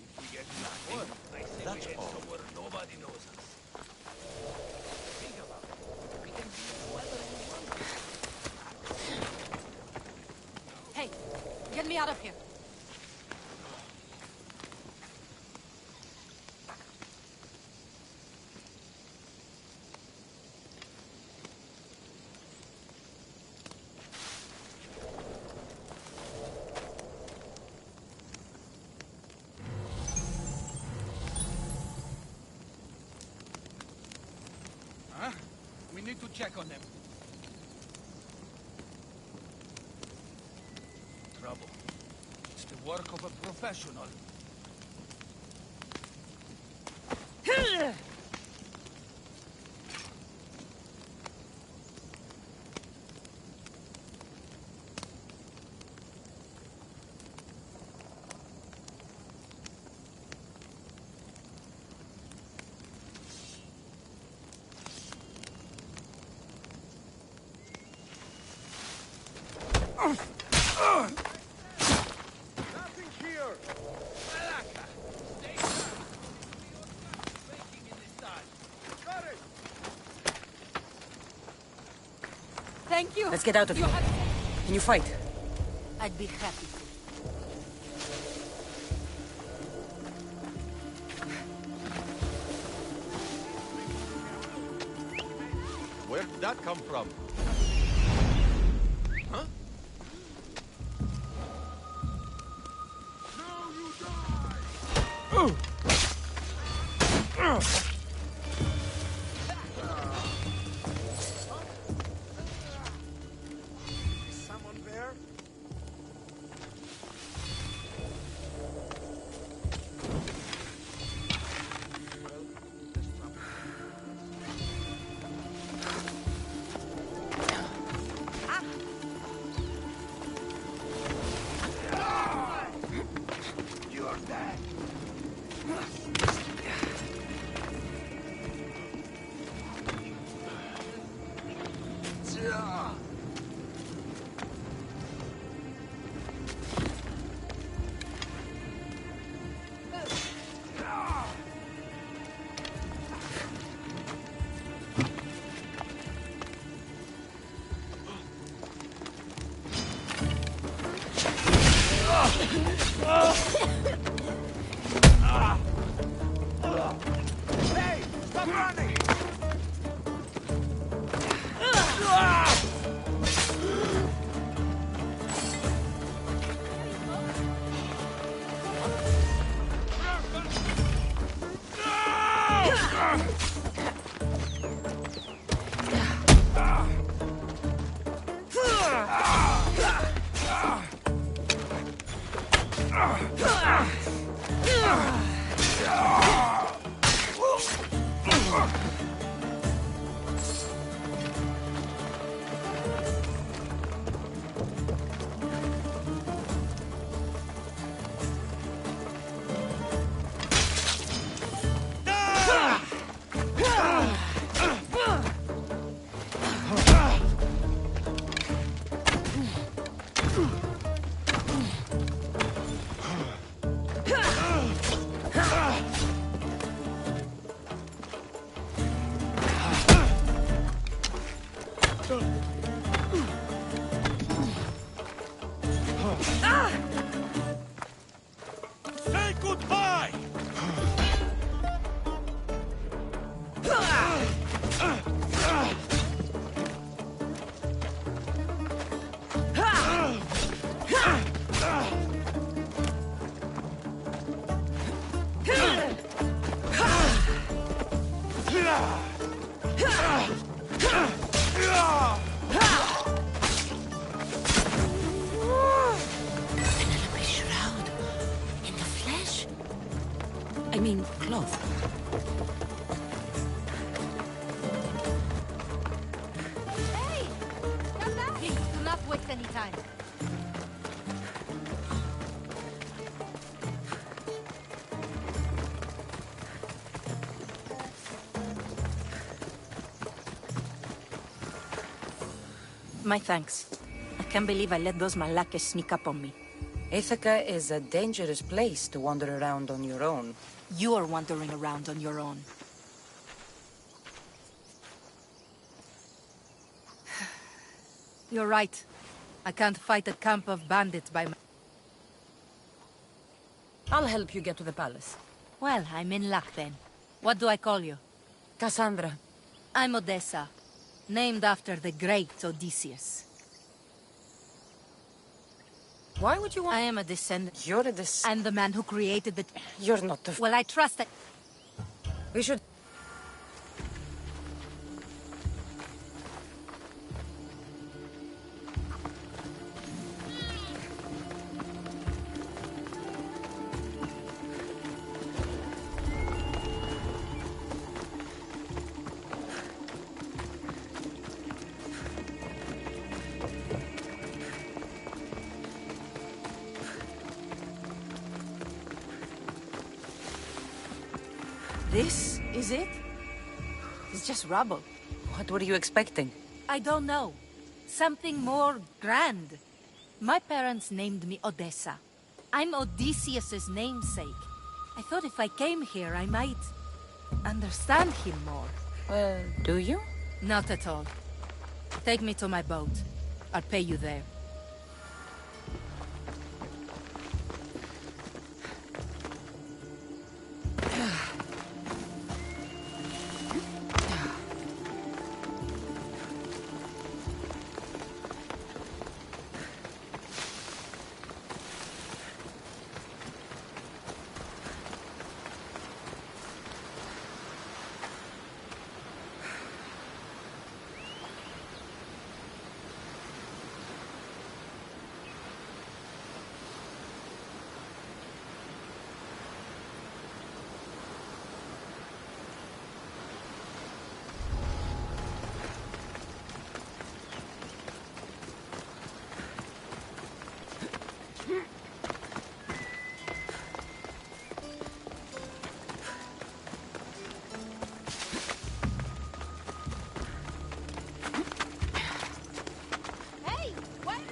If we get nothing, I say That's we head all. somewhere nobody knows us. Think about it. We can be whoever we want. Hey, get me out of here. Huh? We need to check on them. Trouble. It's the work of a professional. Nothing here! Malaka! Stay sharp! Breaking in this time. Got it! Thank you. Let's get out of here. Can you fight? I'd be happy. Where did that come from? Huh? Is someone there? You're dead! Hey! Stop running! Say goodbye! Penelope Shroud. In the flesh? I mean, cloth. Hey! Come back! Please, do not waste any time. My thanks. I can't believe I let those Malakas sneak up on me. Ithaca is a dangerous place to wander around on your own. You're wandering around on your own. You're right. I can't fight a camp of bandits by myself. I'll help you get to the palace. Well, I'm in luck then. What do I call you? Cassandra. I'm Odessa, named after the great Odysseus. Why would you want... I am a descendant. You're a descendant. I'm the man who created the... You're not the... Well, I trust that... We should... This is it? It's just rubble. What were you expecting? I don't know. Something more grand. My parents named me Odessa. I'm Odysseus's namesake. I thought if I came here, I might understand him more. Well, do you? Not at all. Take me to my boat. I'll pay you there.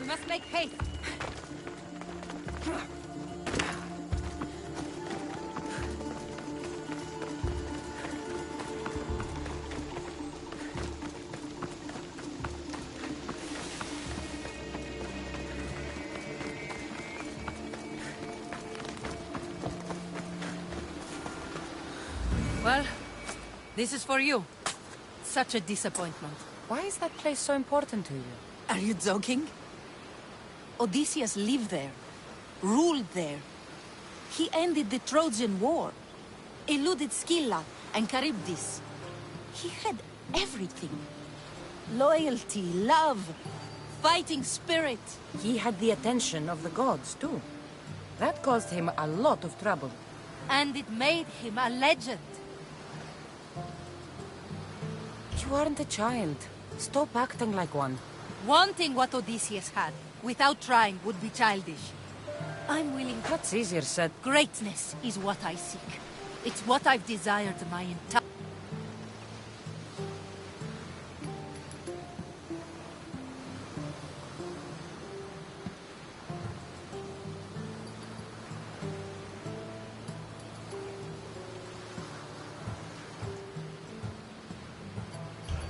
We must make haste. Well, this is for you. Such a disappointment. Why is that place so important to you? Are you joking? Odysseus lived there, ruled there. He ended the Trojan War, eluded Scylla and Charybdis. He had everything. Loyalty, love, fighting spirit. He had the attention of the gods, too. That caused him a lot of trouble. And it made him a legend. You aren't a child. Stop acting like one. Wanting what Odysseus had, without trying, would be childish. I'm willing... That's easier said. Greatness is what I seek. It's what I've desired my entire...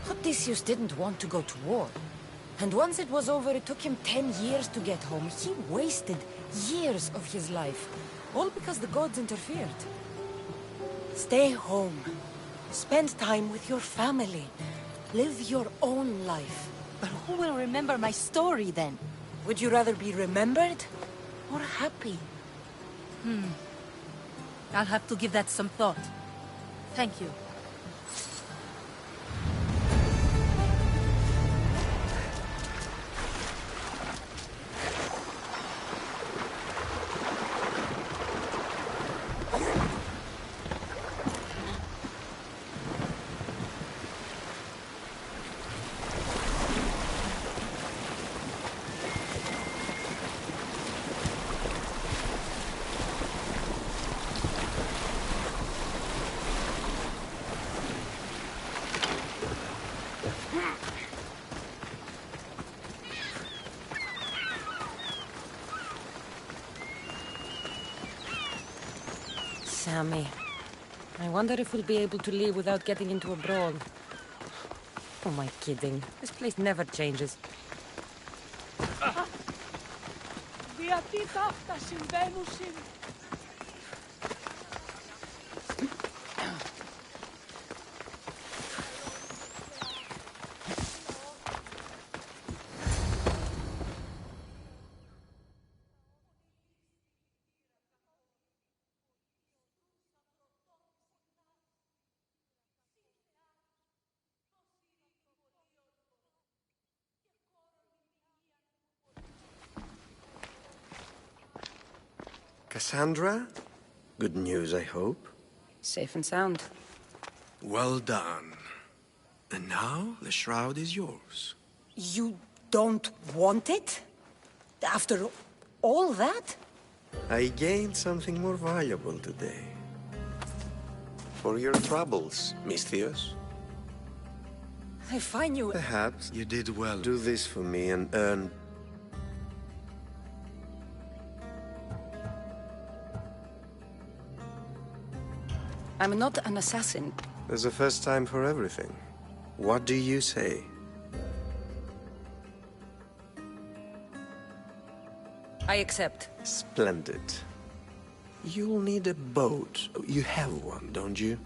Odysseus didn't want to go to war. And once it was over, it took him 10 years to get home. He wasted years of his life. All because the gods interfered. Stay home. Spend time with your family. Live your own life. But who will remember my story then? Would you rather be remembered or happy? I'll have to give that some thought. Thank you. Tammy. I wonder if we'll be able to leave without getting into a brawl. Who am I kidding? This place never changes. Γιατί τα αυτά συμβαίνουν σήμερα. Cassandra? Good news, I hope. Safe and sound. Well done. And now, the shroud is yours. You don't want it? After all that? I gained something more valuable today. For your troubles, Misthios. I find you... Perhaps you did well. Do this for me and earn... I'm not an assassin. There's a first time for everything. What do you say? I accept. Splendid. You'll need a boat. You have one, don't you?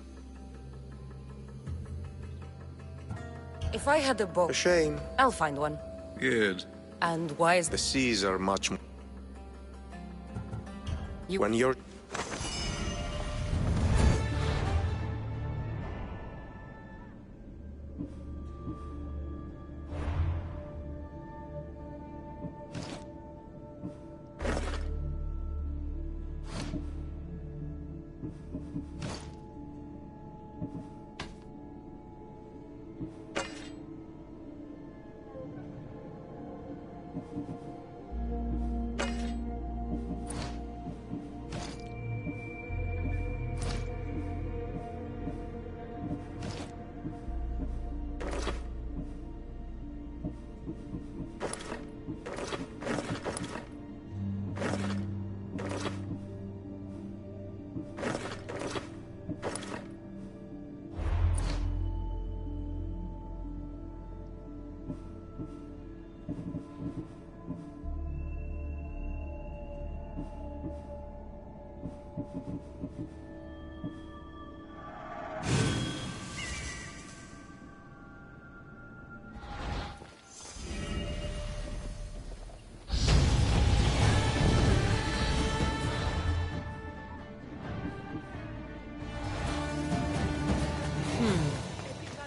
If I had a boat... A shame. I'll find one. Good. And why is... The seas are much more... You... When you're...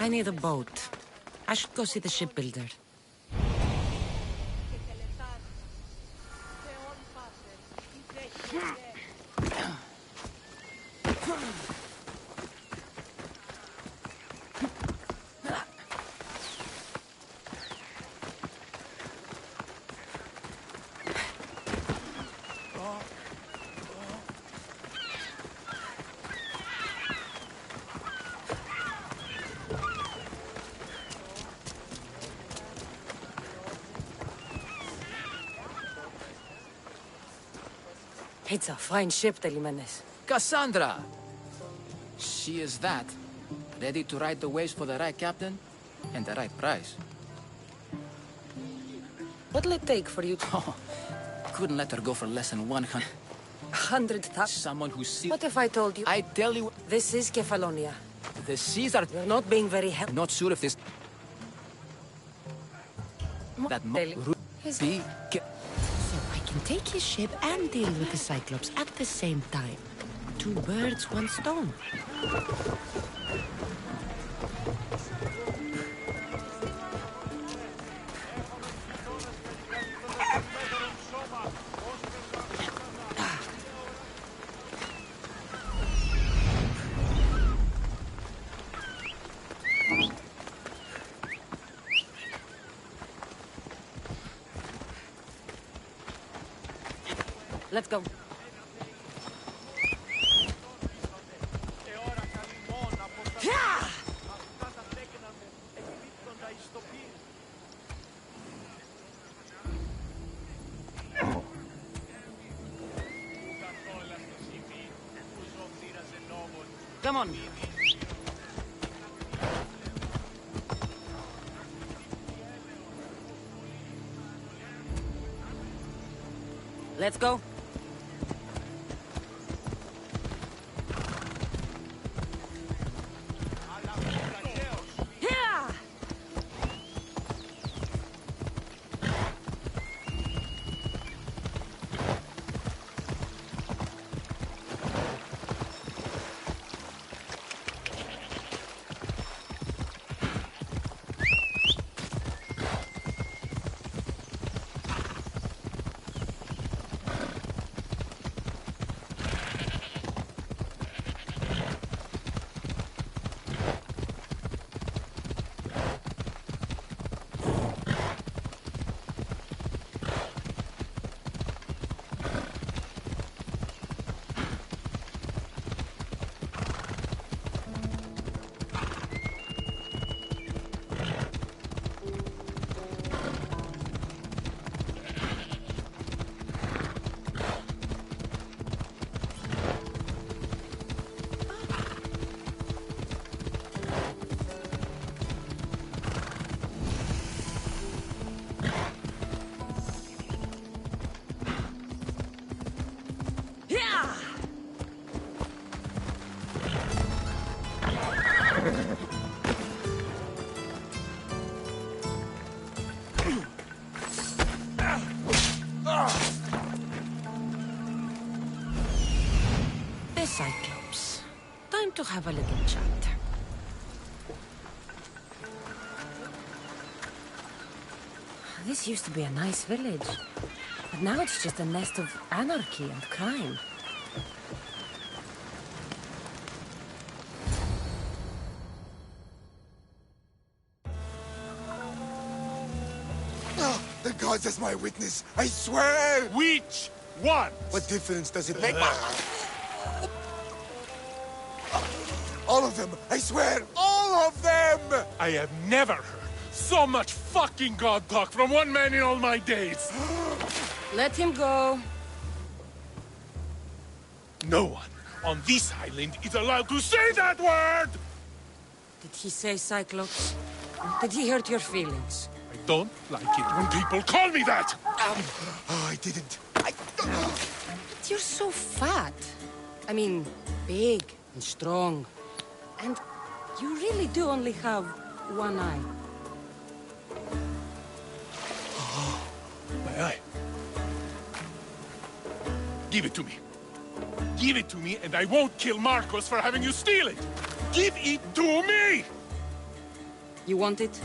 I need a boat. I should go see the shipbuilder. It's a fine ship, Telimenes. Cassandra! She is that. Ready to ride the waves for the right captain and the right price. What'll it take for you to... Oh, couldn't let her go for less than 100. 100,000? Someone who sees... What if I told you... I tell you... This is Kefalonia. The seas are... You're not being very helpful. Not sure if this... That be... So I can take his ship and deal with the Cyclops at the same time. 2 birds, 1 stone. Let's go. Come on. Let's go. Cyclops. Time to have a little chat. This used to be a nice village, but now it's just a nest of anarchy and crime. Oh, the gods as my witness, I swear! Which one? What difference does it make? All of them! I swear, all of them! I have never heard so much fucking god talk from one man in all my days. Let him go. No one on this island is allowed to say that word! Did he say Cyclops? Did he hurt your feelings? I don't like it when people call me that! Oh, I didn't. But you're so fat. I mean, big and strong. And you really do only have one eye. Oh, my eye. Give it to me. Give it to me, and I won't kill Marcos for having you steal it. Give it to me! You want it?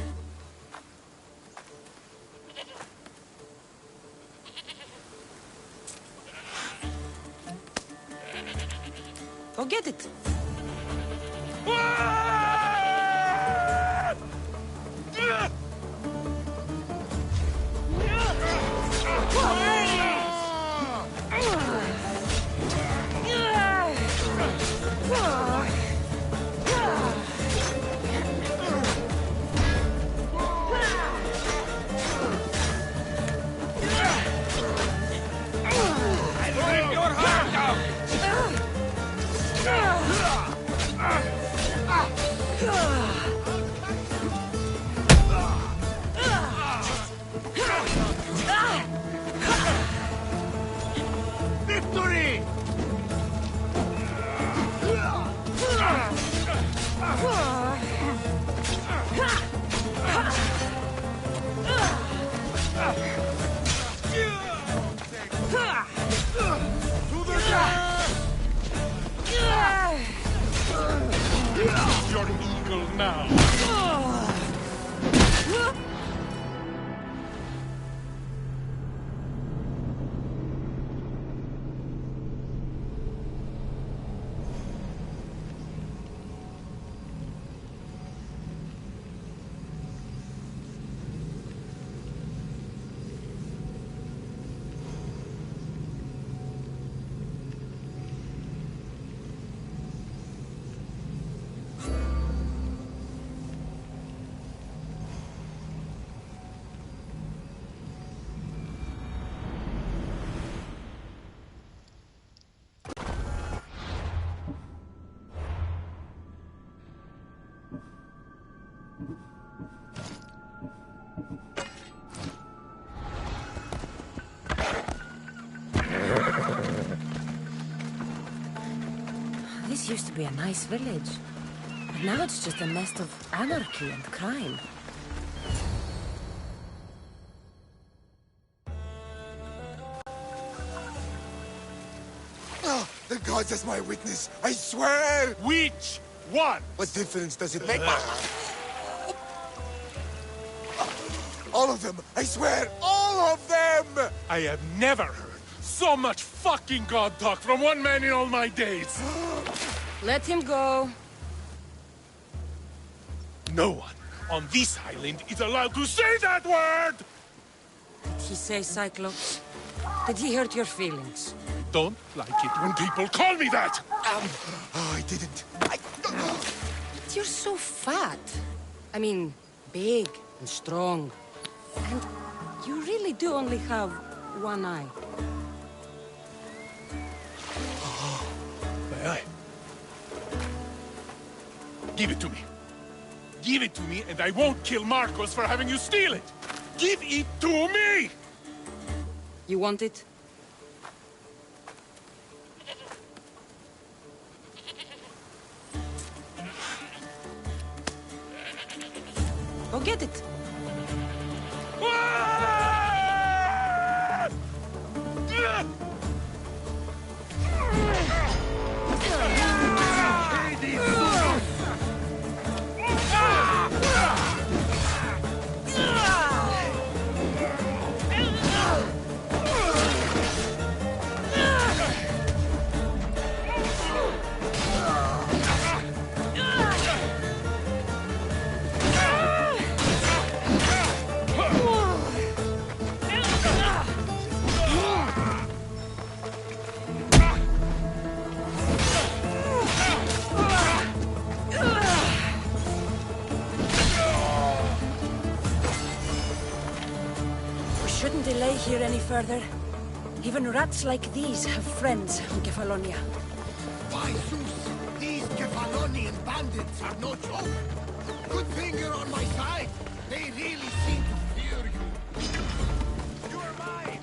Go get it. Victory! You're eagle now. used to be a nice village. But now it's just a nest of anarchy and crime. Oh, the gods as my witness, I swear! Which one? What difference does it make? All of them! I swear, all of them! I have never heard so much fucking god talk from one man in all my days. Let him go. No one on this island is allowed to say that word! Did he say Cyclops? Did he hurt your feelings? I don't like it when people call me that! Oh, I didn't. But you're so fat. I mean, big and strong. And you really do only have one eye. My eye. Give it to me. Give it to me, and I won't kill Marcos for having you steal it! Give it to me! You want it? Go get it. Shouldn't delay here any further. Even rats like these have friends on Kefalonia. By Zeus, these Kefalonian bandits are no joke. Good thing you're on my side. They really seem to fear you. You are mine!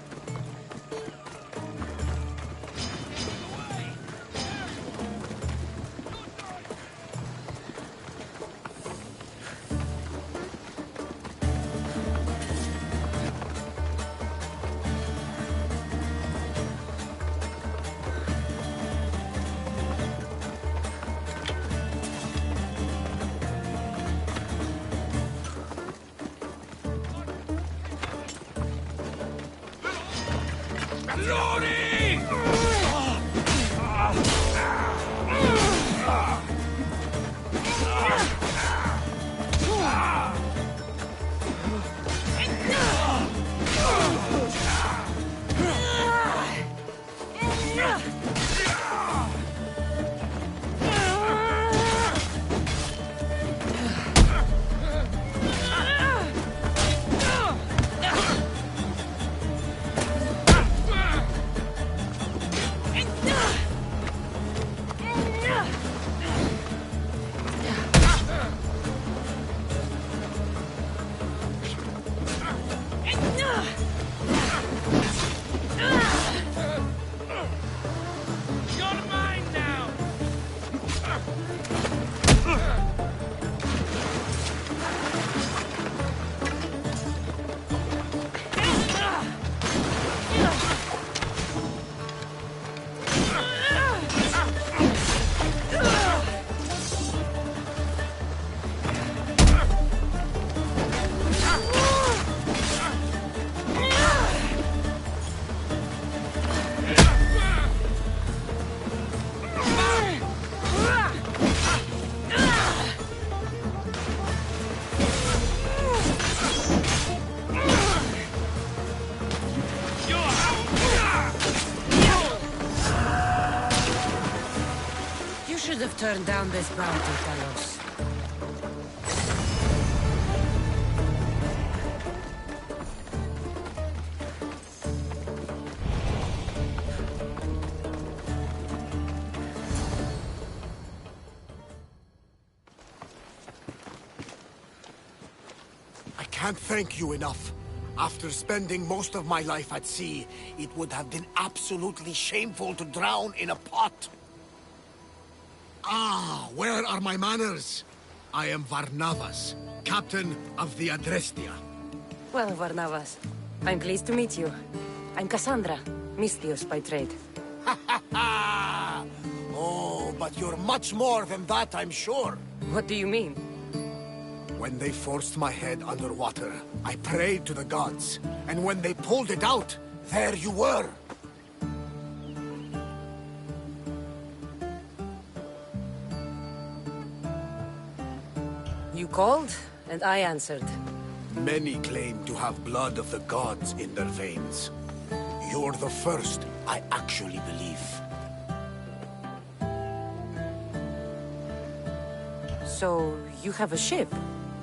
Turn down this bounty, Talos. I can't thank you enough. After spending most of my life at sea, it would have been absolutely shameful to drown in a pot. Ah, where are my manners? I am Varnavas, captain of the Adrestia. Well, Varnavas, I'm pleased to meet you. I'm Cassandra, Misthios by trade. Oh, but you're much more than that, I'm sure. What do you mean? When they forced my head underwater, I prayed to the gods. And when they pulled it out, there you were. You called, and I answered. Many claim to have blood of the gods in their veins. You're the first I actually believe. So, you have a ship?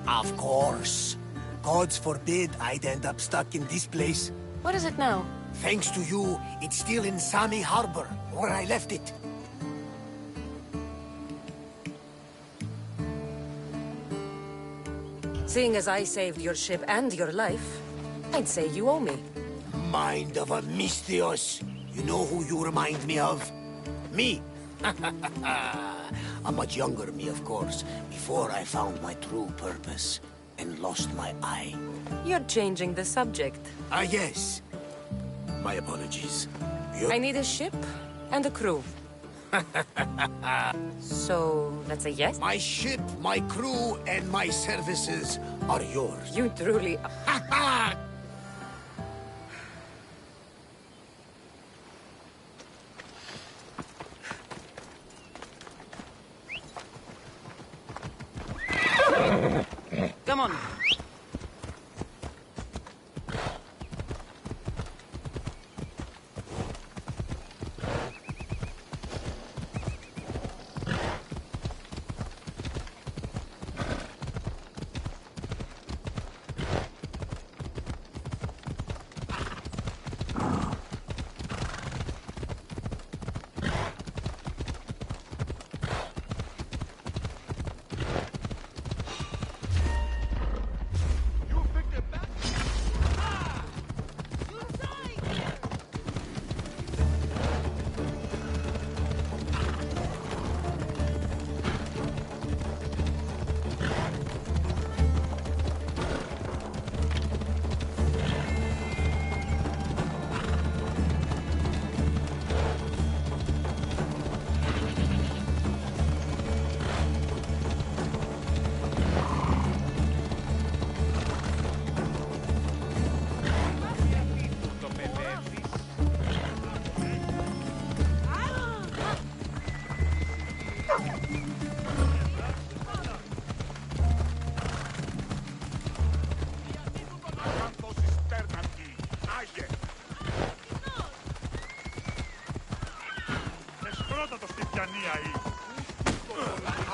Of course. Gods forbid I'd end up stuck in this place. What is it now? Thanks to you, it's still in Sami Harbor, where I left it. Seeing as I saved your ship and your life, I'd say you owe me. Mind of a Misthios. You know who you remind me of? Me. A much younger me, of course, before I found my true purpose and lost my eye. You're changing the subject. Ah, yes. My apologies. I need a ship and a crew. So, that's a yes? My ship, my crew, and my services are yours. You truly... Come on.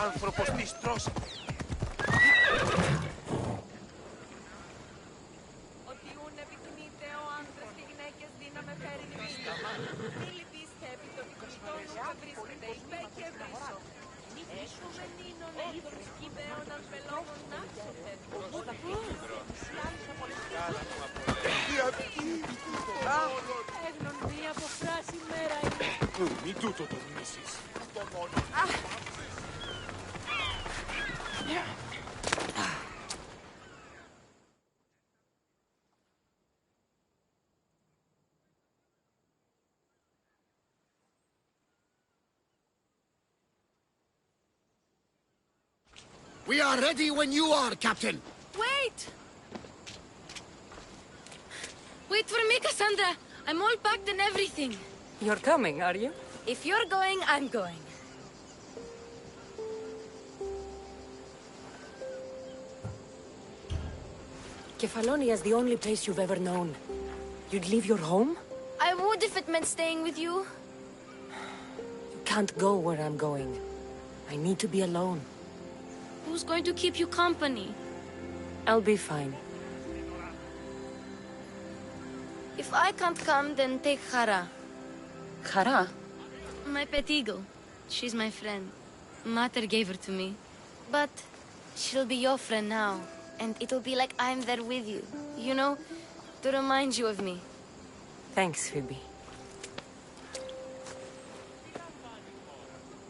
Άνθρωπος νηστρός. Ότι ούν επικοινείται ο άντρας και γυναίκες δύναμε φέρει νηστή. Μη λυπήστε επί το επικοινητών που βρίσκεται υπέ και βρίσω. Έσου με νίνον είδωρους κυπέων αμφελόγων νάξετε. Όπου τα πίσω σιάλισα πολιτικές. Έγνον μία από φράση μέρα είναι. Μη τούτο το γνήσεις. We are ready when you are, Captain. Wait! Wait for me, Cassandra. I'm all packed and everything. You're coming, are you? If you're going, I'm going. Kefalonia's the only place you've ever known. You'd leave your home? I would if it meant staying with you. You can't go where I'm going. I need to be alone. Who's going to keep you company? I'll be fine. If I can't come, then take Hara. Hara? My pet eagle. She's my friend. Mater gave her to me. But she'll be your friend now. And it'll be like I'm there with you. You know, to remind you of me. Thanks, Phoebe.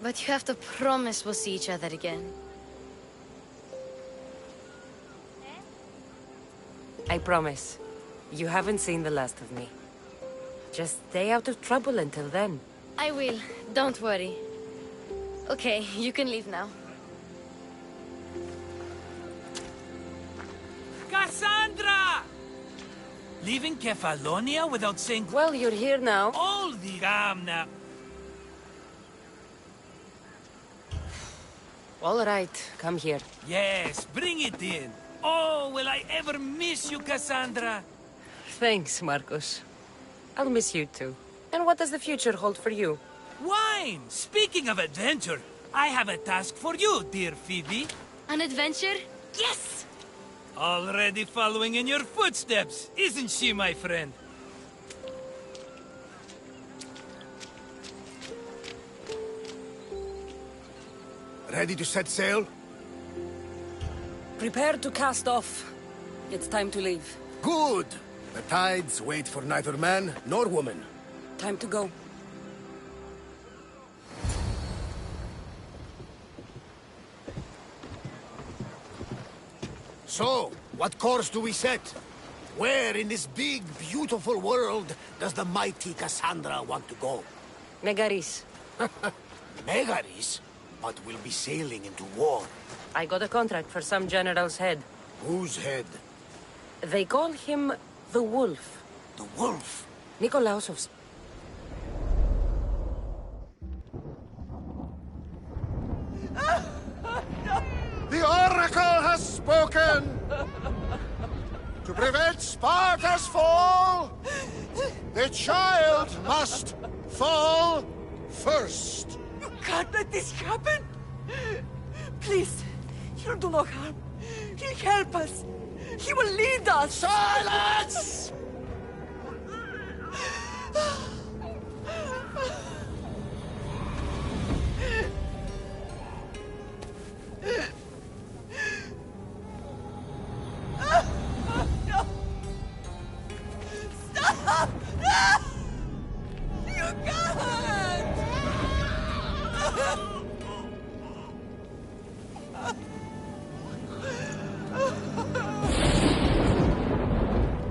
But you have to promise we'll see each other again. I promise. You haven't seen the last of me. Just stay out of trouble until then. I will. Don't worry. Okay, you can leave now. Cassandra! Leaving Kefalonia without saying... Well, you're here now. Hold the... Calm now. All right, come here. Yes, bring it in. Oh, will I ever miss you, Cassandra? Thanks, Marcos. I'll miss you too. And what does the future hold for you? Wine! Speaking of adventure, I have a task for you, dear Phoebe. An adventure? Yes! Already following in your footsteps, isn't she, my friend? Ready to set sail? Prepare to cast off. It's time to leave. Good! The tides wait for neither man nor woman. Time to go. So, what course do we set? Where in this big, beautiful world does the mighty Cassandra want to go? Megaris. Megaris? But we'll be sailing into war. I got a contract for some general's head. Whose head? They call him the Wolf. The Wolf? Nikolaos of... The Oracle has spoken! To prevent Sparta's fall, the child must fall first. You can't let this happen! Please, he'll do no harm. He'll help us. He will lead us. Silence! No! Stop! No! You can't!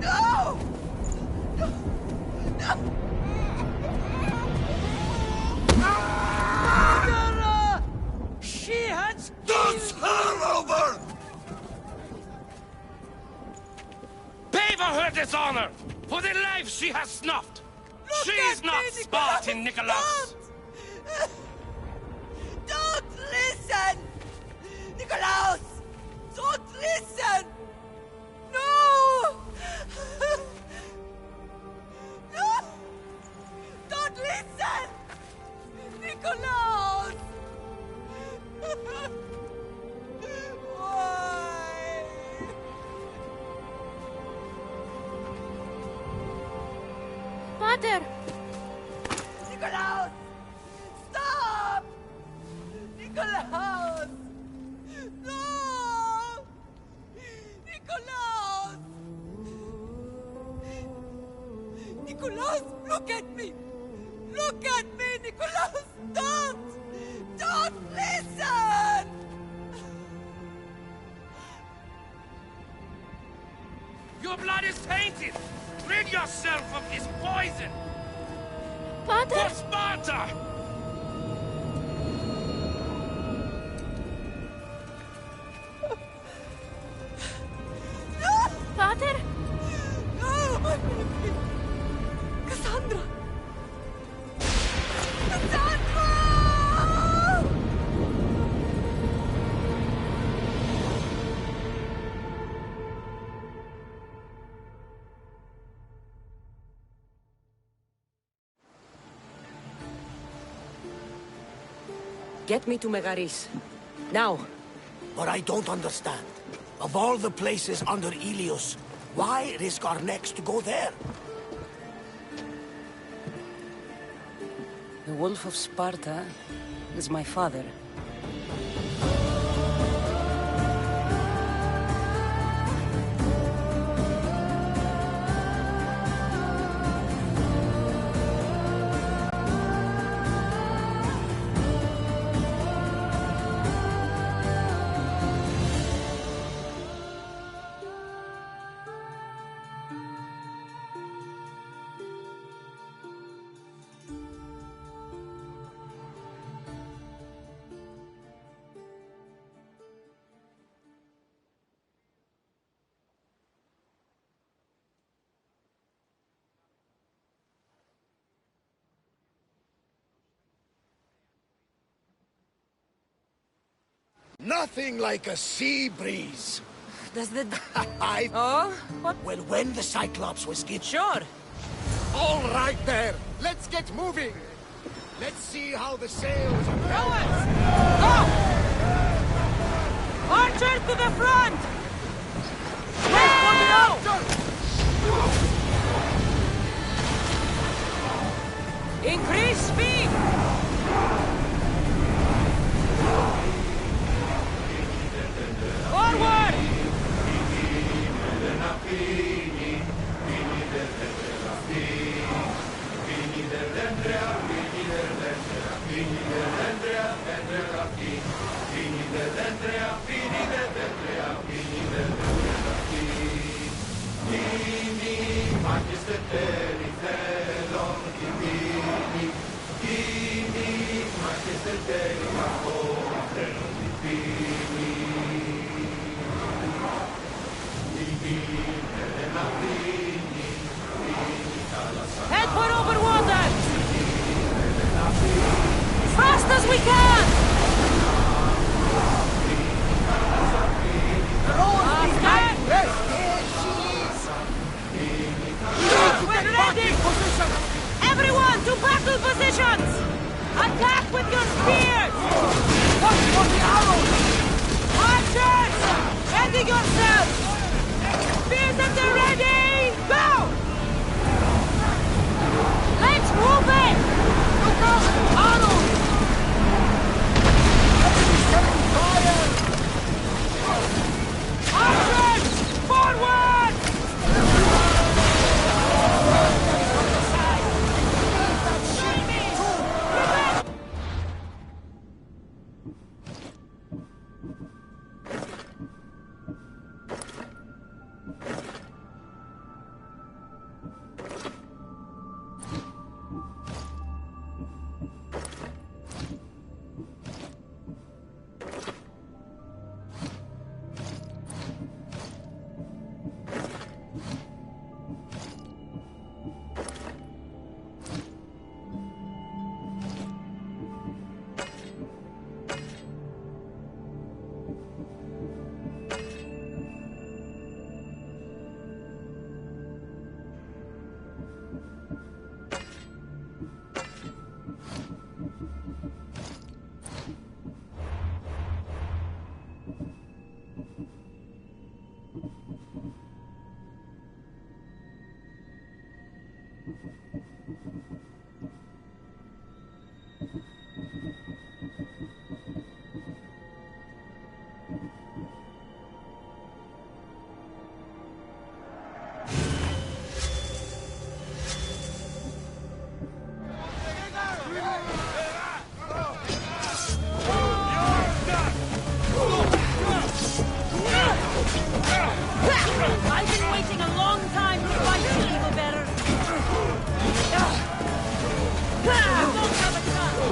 No! No! No! Murderer! She has... Does her over! Pay for her dishonor! For the life she has snuffed! She's not Spartan, Nikolaos! Don't listen! Nikolaos! Don't listen! No! No! Don't listen! Nikolaos! Why? Father! Nikolaos! Stop! Nikolaos! No! Nikolaos! Nikolaos, look at me! Look at me, Nikolaos! Don't! Don't listen! Your blood is tainted! Rid yourself of this poison! Father! For Sparta! Father! No, my baby! Cassandra! Cassandra! Get me to Megaris. Now. But I don't understand. Of all the places under Ilios, why risk our necks to go there? The Wolf of Sparta is my father. Nothing like a sea breeze. Does the... Oh? What? Well, when the Cyclops was getting... Sure. All right there. Let's get moving. Let's see how the sails are... Rowers! Go! Archers to the front! Wait for the archers! Increase speed! Forward! Head for over water! As fast as we can! We're ready! Everyone to battle positions! Attack with your spears! Watch for the arrows! Archers! Ready yourselves! Spears at the ready! Go! Let's move it! Look out! Arrows! Archers! Forward! I've been waiting a long time to fight you, evil better. You won't have a chance.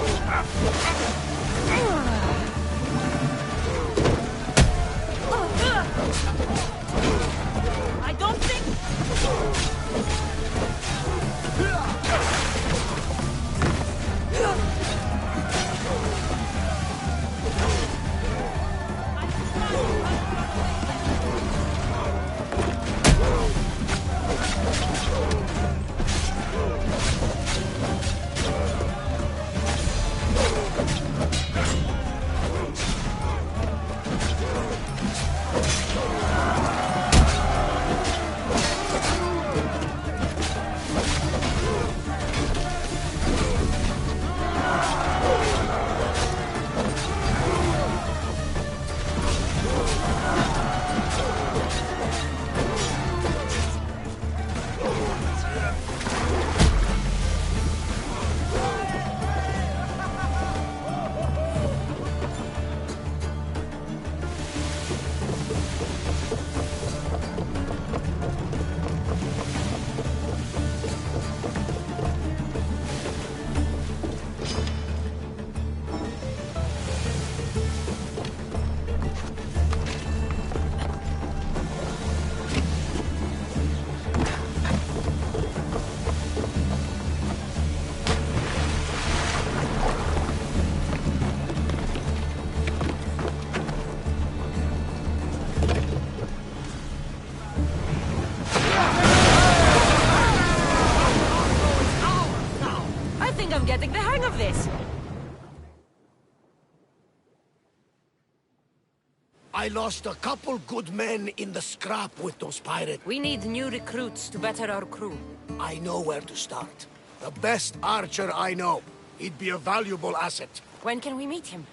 I lost a couple good men in the scrap with those pirates. We need new recruits to better our crew. I know where to start. The best archer I know. He'd be a valuable asset. When can we meet him?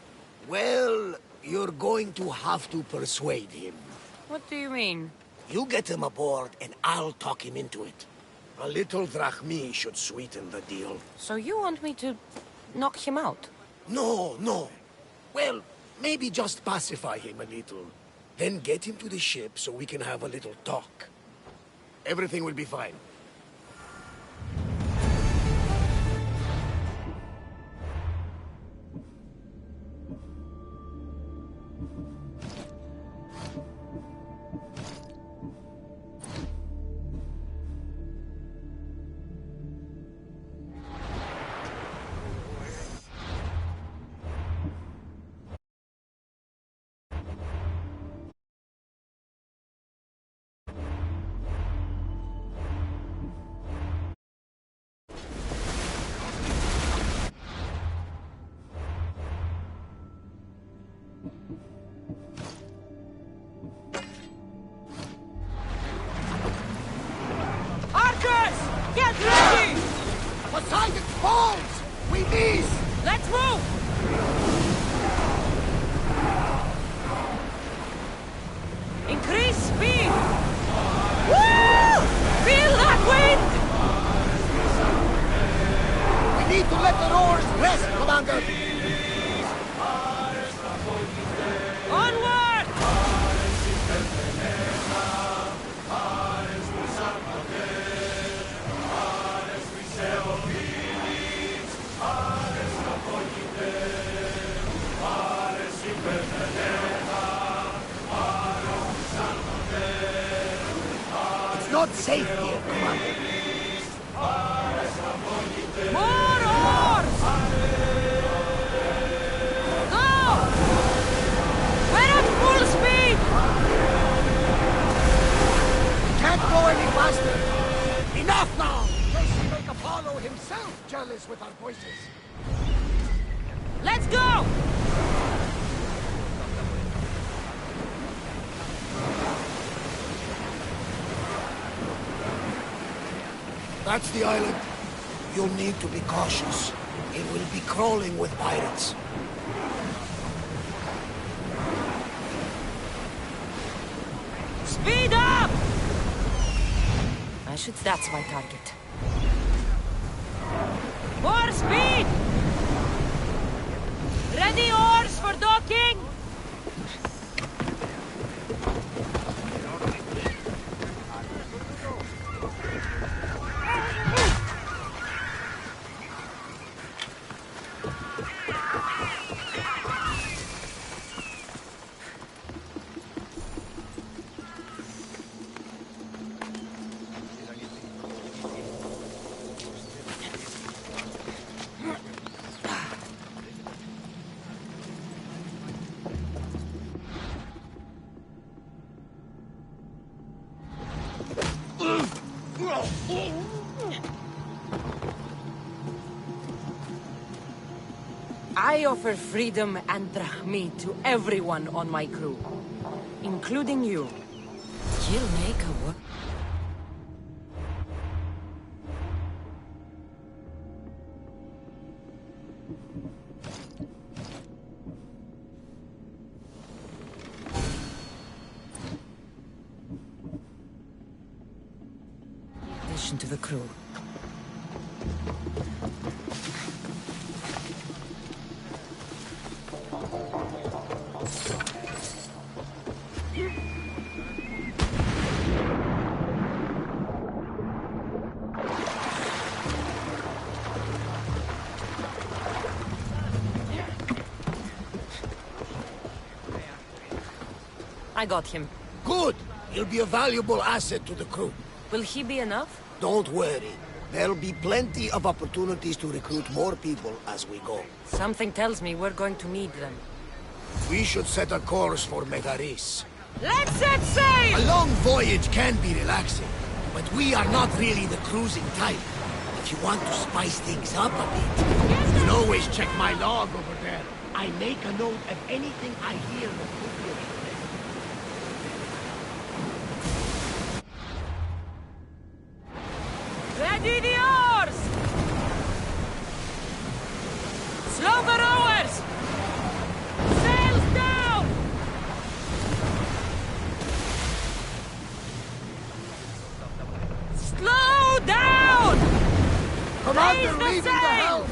Well, you're going to have to persuade him. What do you mean? You get him aboard, and I'll talk him into it. A little drachmi should sweeten the deal. So you want me to knock him out? No, no. Well, maybe just pacify him a little. Then get him to the ship so we can have a little talk. Everything will be fine. Poseidon falls! We miss! Let's move! Increase speed! Woo! Feel that wind! We need to let the oars rest, Commander! Onward! Not safe here, Commander. More oars! Go! We're at full speed! We can't go any faster. Enough now! Lest he make Apollo himself jealous with our voices. Let's go! That's the island. You'll need to be cautious. It will be crawling with pirates. Speed up! That's my target. More speed! Ready oars for docking! I offer freedom and drachmi to everyone on my crew, including you. You'll make a work. Addition to the crew. I got him. Good! He'll be a valuable asset to the crew. Will he be enough? Don't worry. There'll be plenty of opportunities to recruit more people as we go. Something tells me we're going to need them. We should set a course for Megaris. Let's set sail! A long voyage can be relaxing, but we are not really the cruising type. If you want to spice things up a bit, you can always check my log over there. I make a note of anything I hear that could be of interest. Commander leaving the helm!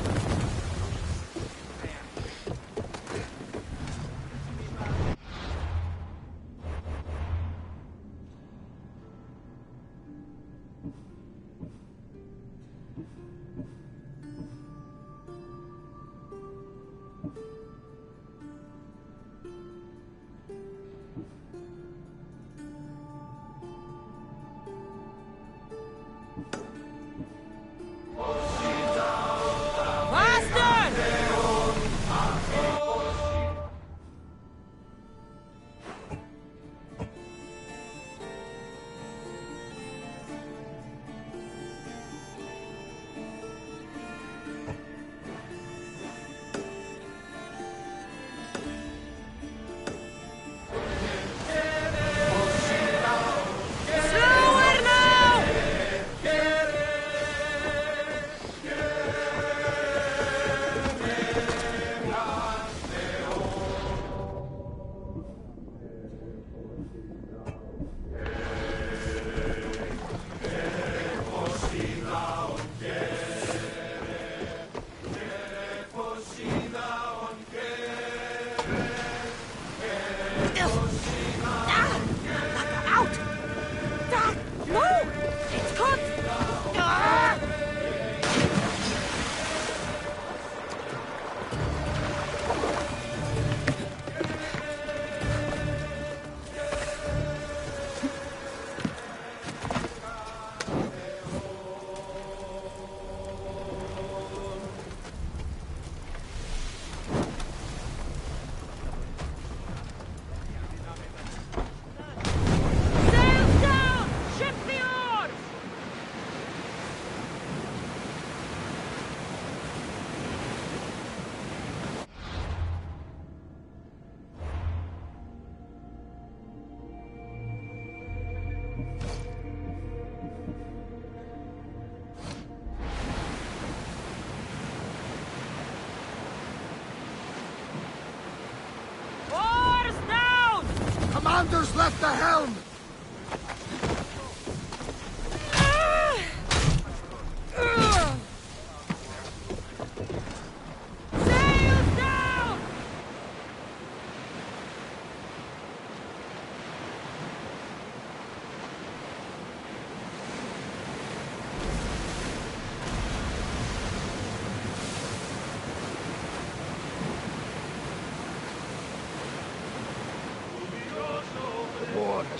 Commander's left the helm!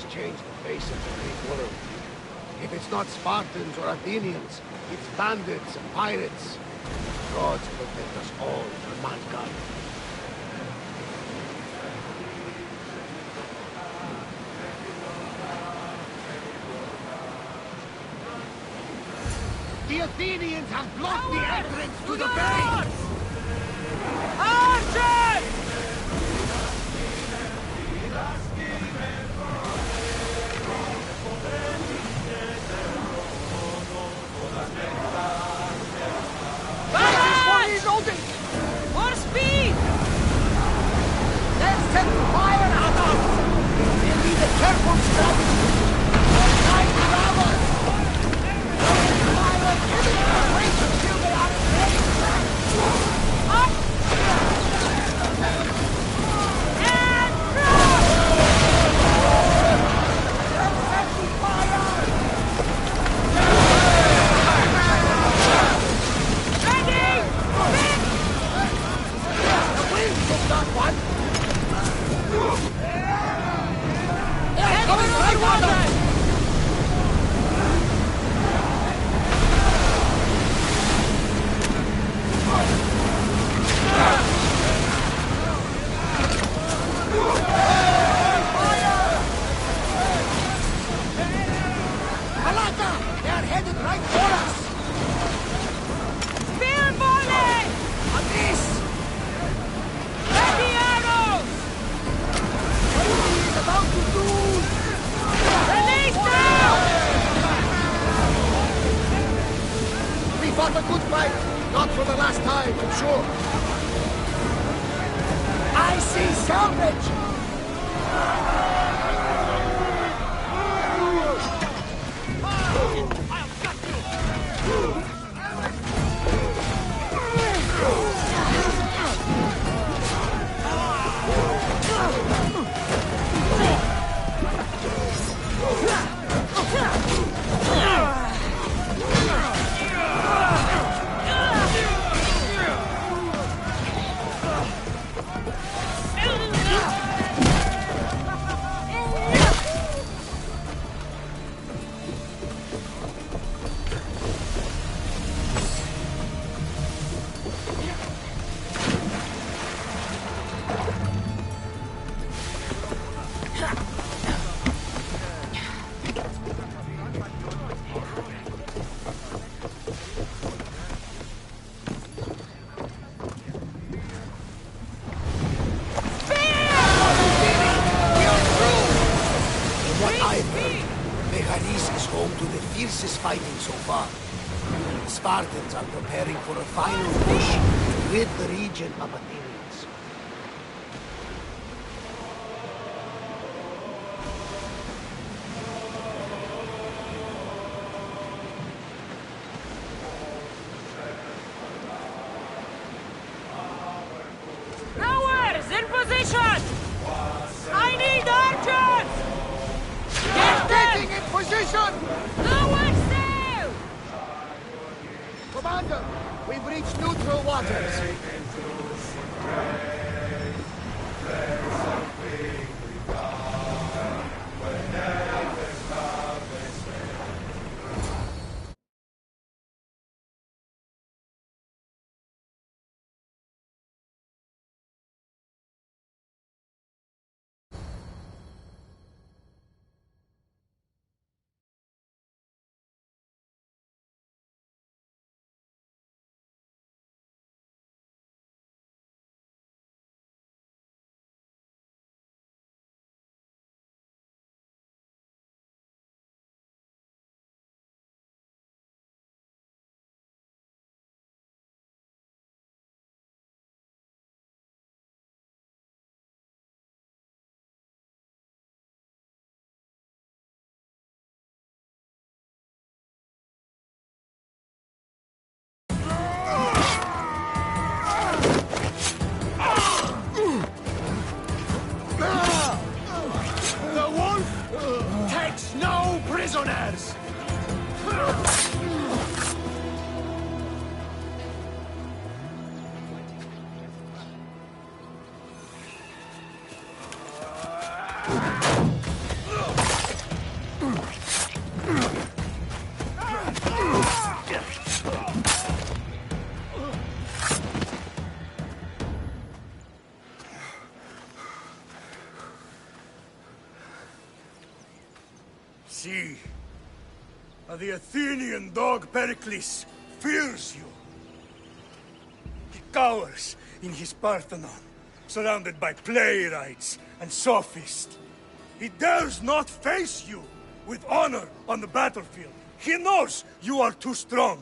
Changed the face of the Greek world. If it's not Spartans or Athenians, it's bandits and pirates. Gods protect us all from mankind. The Athenians have blocked the entrance to the bay! Archers! For speed! Let's set fire at us! We'll need a careful strategy. We'll try to grab us! Fire giving them a wait until they are ready! Up! And drop! Let's set the fire! Not one. They're coming right on us. Malata, they're headed right for us. Spear volley! On this. About to do! Release now! We fought a good fight. Not for the last time, I'm sure. I see salvage! to the fiercest fighting so far. The Spartans are preparing for a final push to rid the region of Athenians. Rowers, in position! I need archers! Getting in position! Rowers sail! Commander, we've reached neutral waters. The wolf takes no prisoners! See, the Athenian dog Pericles fears you. He cowers in his Parthenon, surrounded by playwrights and sophists. He dares not face you with honor on the battlefield. He knows you are too strong.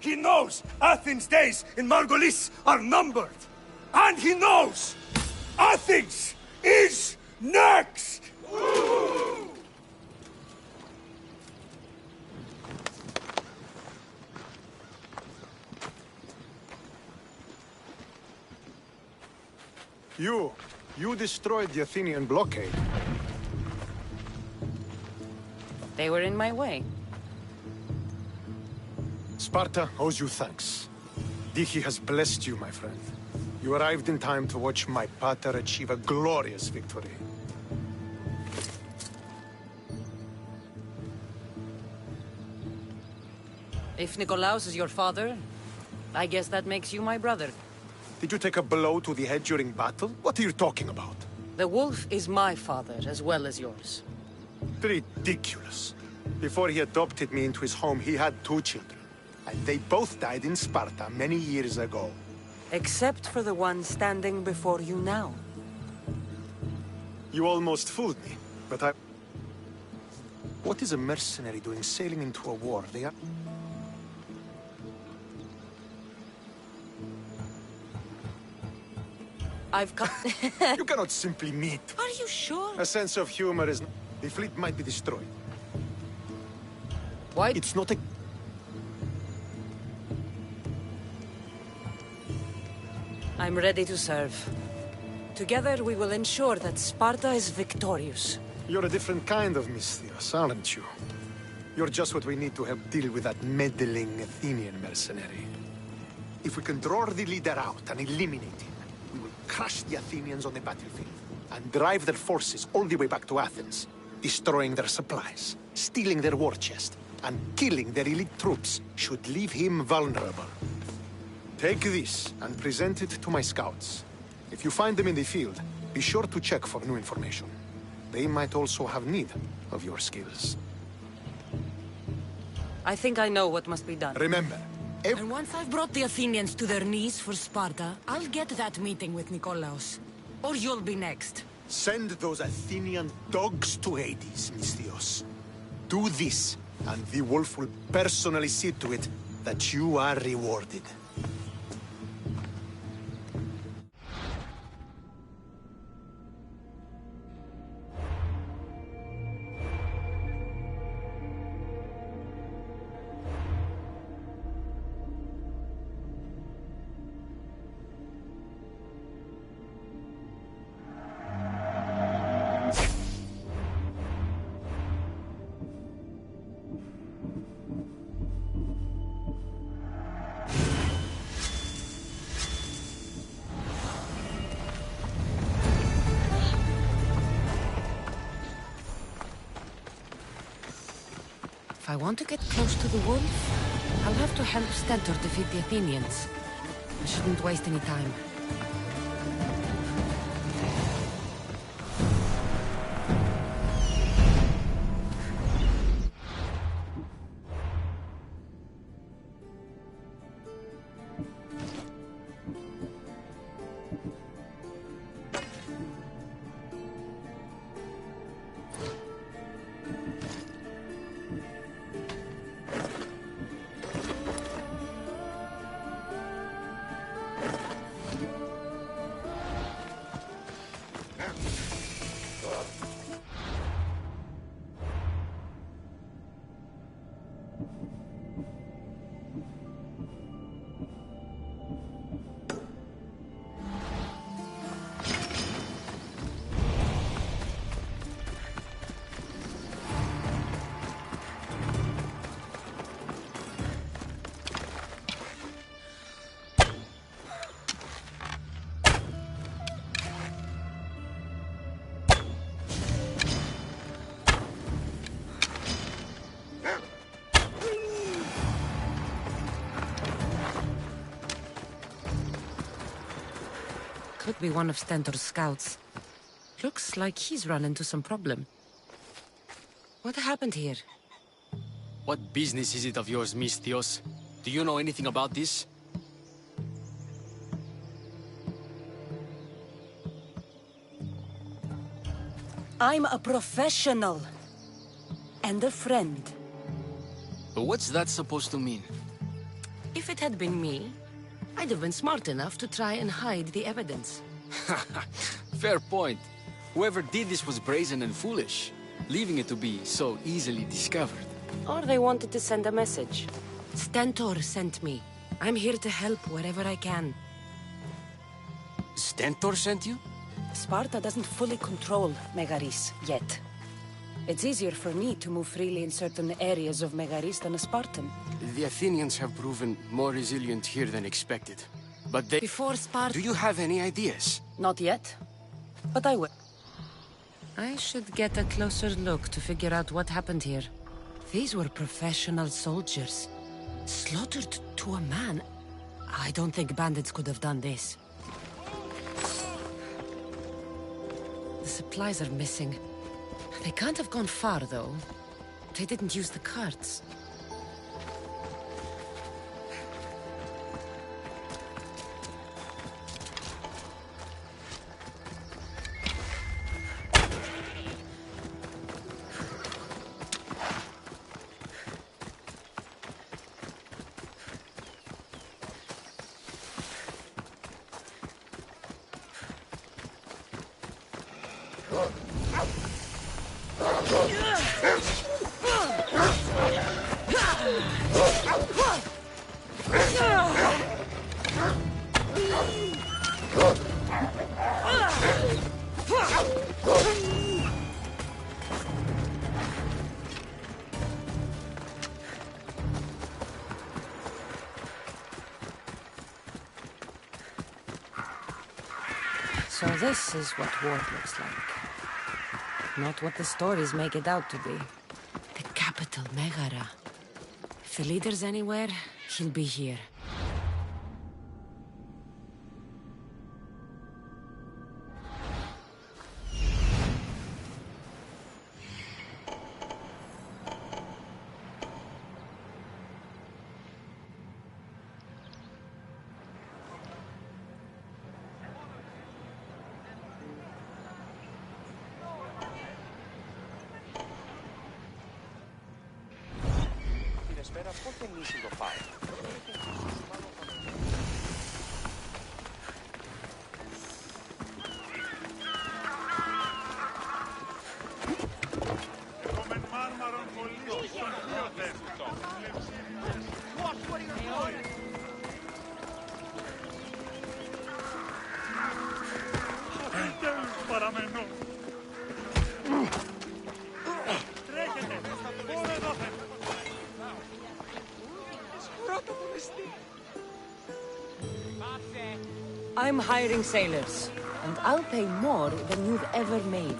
He knows Athens' days in Margolis are numbered. And he knows Athens is next! You destroyed the Athenian blockade. They were in my way. Sparta owes you thanks. Diki has blessed you, my friend. You arrived in time to watch my pater achieve a glorious victory. If Nikolaos is your father, I guess that makes you my brother. Did you take a blow to the head during battle? What are you talking about? The wolf is my father as well as yours. Ridiculous. Before he adopted me into his home, he had 2 children. And they both died in Sparta many years ago. Except for the one standing before you now. You almost fooled me, but I... What is a mercenary doing sailing into a war? They are... I've come... You cannot simply meet. Are you sure? A sense of humor is... The fleet might be destroyed. Why? It's not a... I'm ready to serve. Together we will ensure that Sparta is victorious. You're a different kind of Mystios, aren't you? You're just what we need to help deal with that meddling Athenian mercenary. If we can draw the leader out and eliminate him, we will crush the Athenians on the battlefield and drive their forces all the way back to Athens, destroying their supplies, stealing their war chest, and killing their elite troops should leave him vulnerable. Take this and present it to my scouts. If you find them in the field, be sure to check for new information. They might also have need of your skills. I think I know what must be done. Remember, and once I've brought the Athenians to their knees for Sparta, I'll get that meeting with Nikolaos. Or you'll be next. Send those Athenian dogs to Hades, Mystios. Do this And the wolf will personally see to it that you are rewarded. If I want to get close to the wolf, I'll have to help Stentor defeat the Athenians. I shouldn't waste any time. Could be one of Stentor's scouts. Looks like he's run into some problem. What happened here? What business is it of yours, Misthios? Do you know anything about this? I'm a professional. And a friend. But what's that supposed to mean? If it had been me, I'd have been smart enough to try and hide the evidence. Fair point. Whoever did this was brazen and foolish, leaving it to be so easily discovered. Or they wanted to send a message. Stentor sent me. I'm here to help wherever I can. Stentor sent you? Sparta doesn't fully control Megaris yet. It's easier for me to move freely in certain areas of Megaris than a Spartan. The Athenians have proven more resilient here than expected. But they... Before Sparta... Do you have any ideas? Not yet. But I will. I should get a closer look to figure out what happened here. These were professional soldiers. Slaughtered to a man. I don't think bandits could have done this. The supplies are missing. They can't have gone far, though. They didn't use the carts. So this is what war looks like. Not what the stories make it out to be. The capital, Megara. If the leader's anywhere, he'll be here. I'm hiring sailors, and I'll pay more than you've ever made.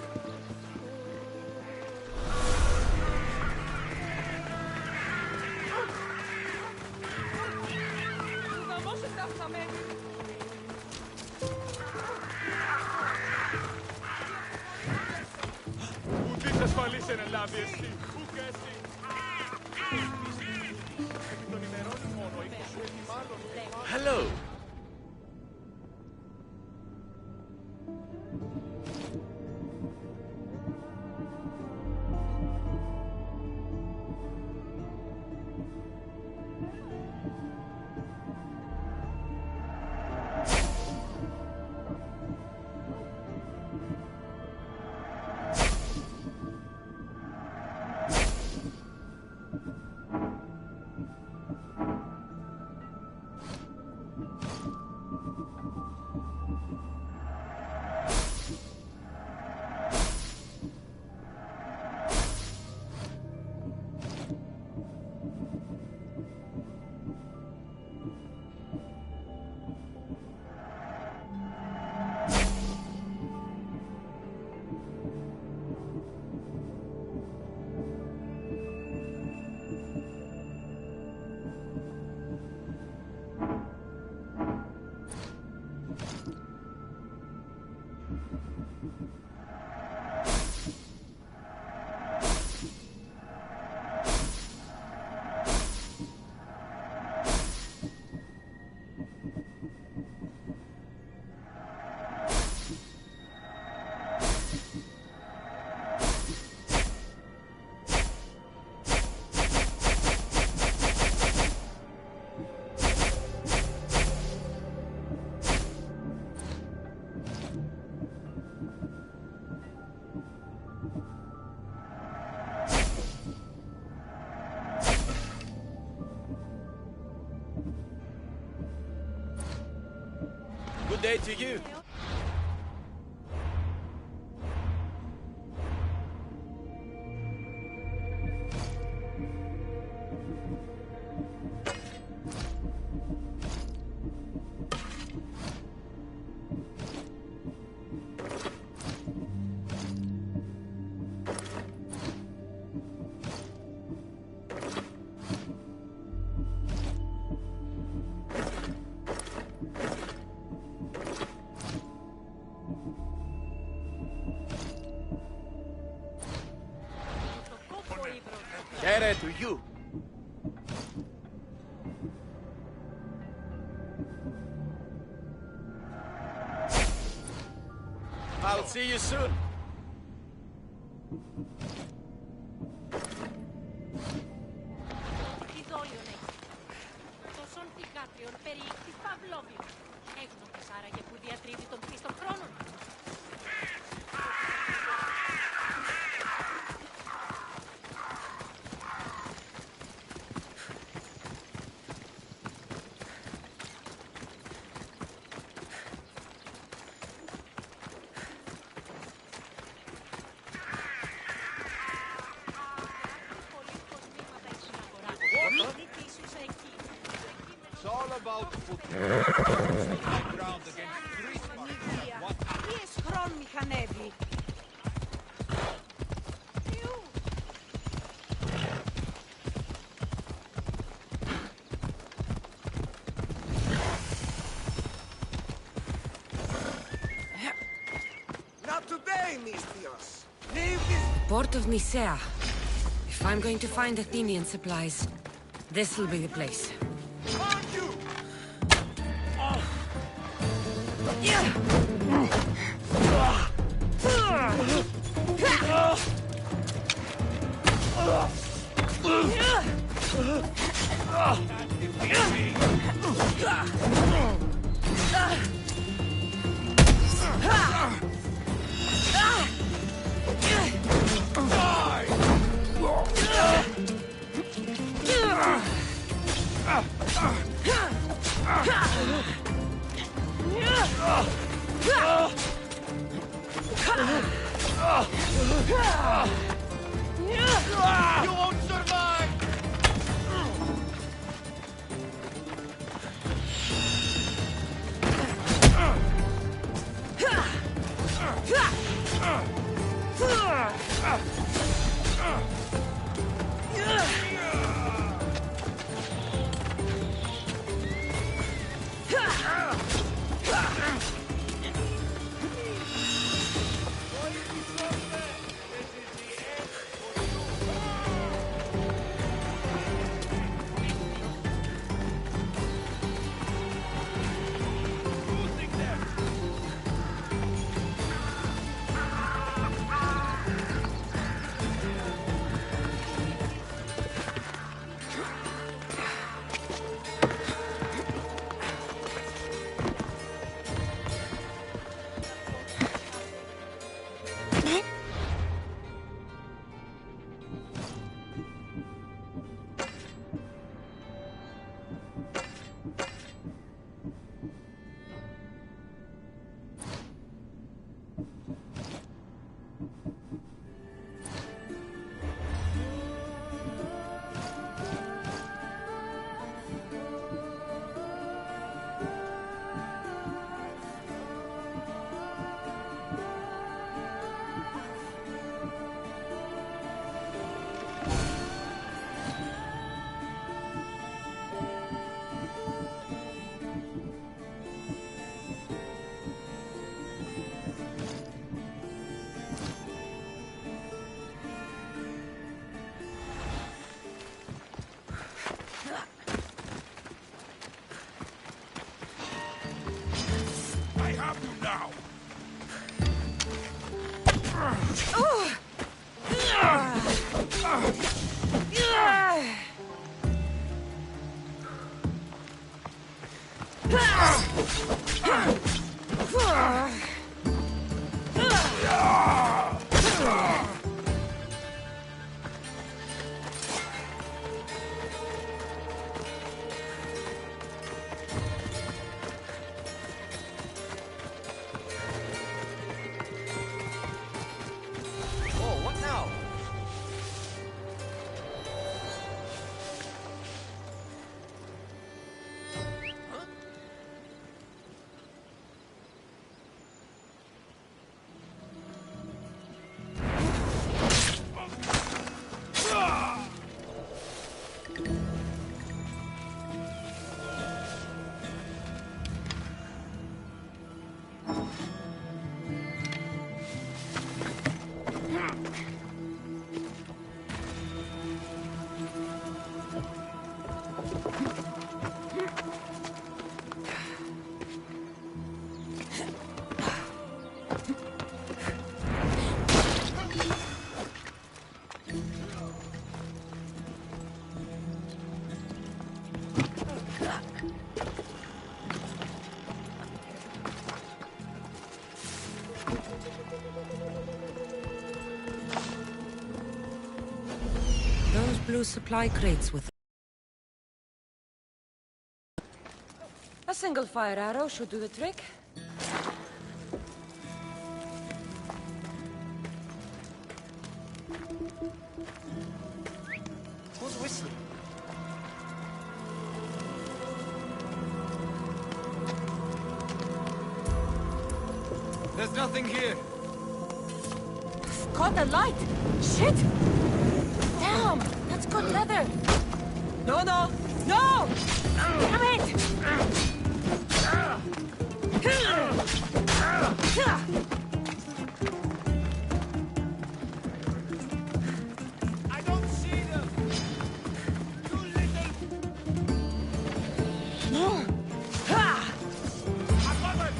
Hello. Good day to you. Kere to you. I'll see you soon. Port of Nicaea. If I'm going to find Athenian supplies, this will be the place. You won't survive! Blue supply crates with... A single fire arrow should do the trick. Who's whistling? There's nothing here. Caught a light! Shit! Damn! That's good leather! No, no! No! Damn it! I don't see them! You little... No! I'm covered!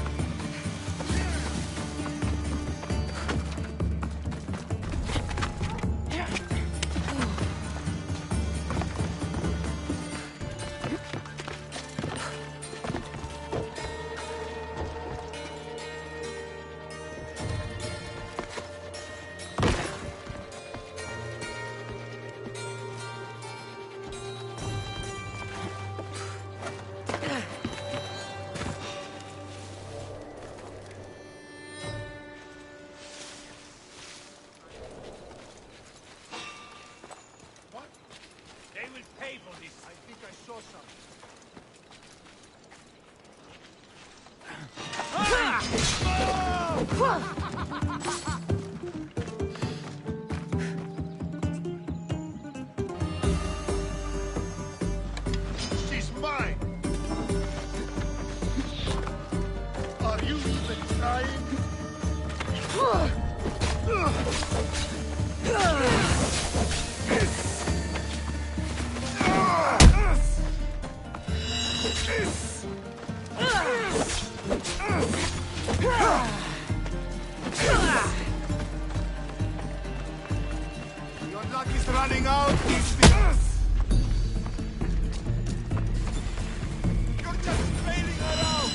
She's mine! Are you even trying? Your luck is running out, Mistios! You're just failing around!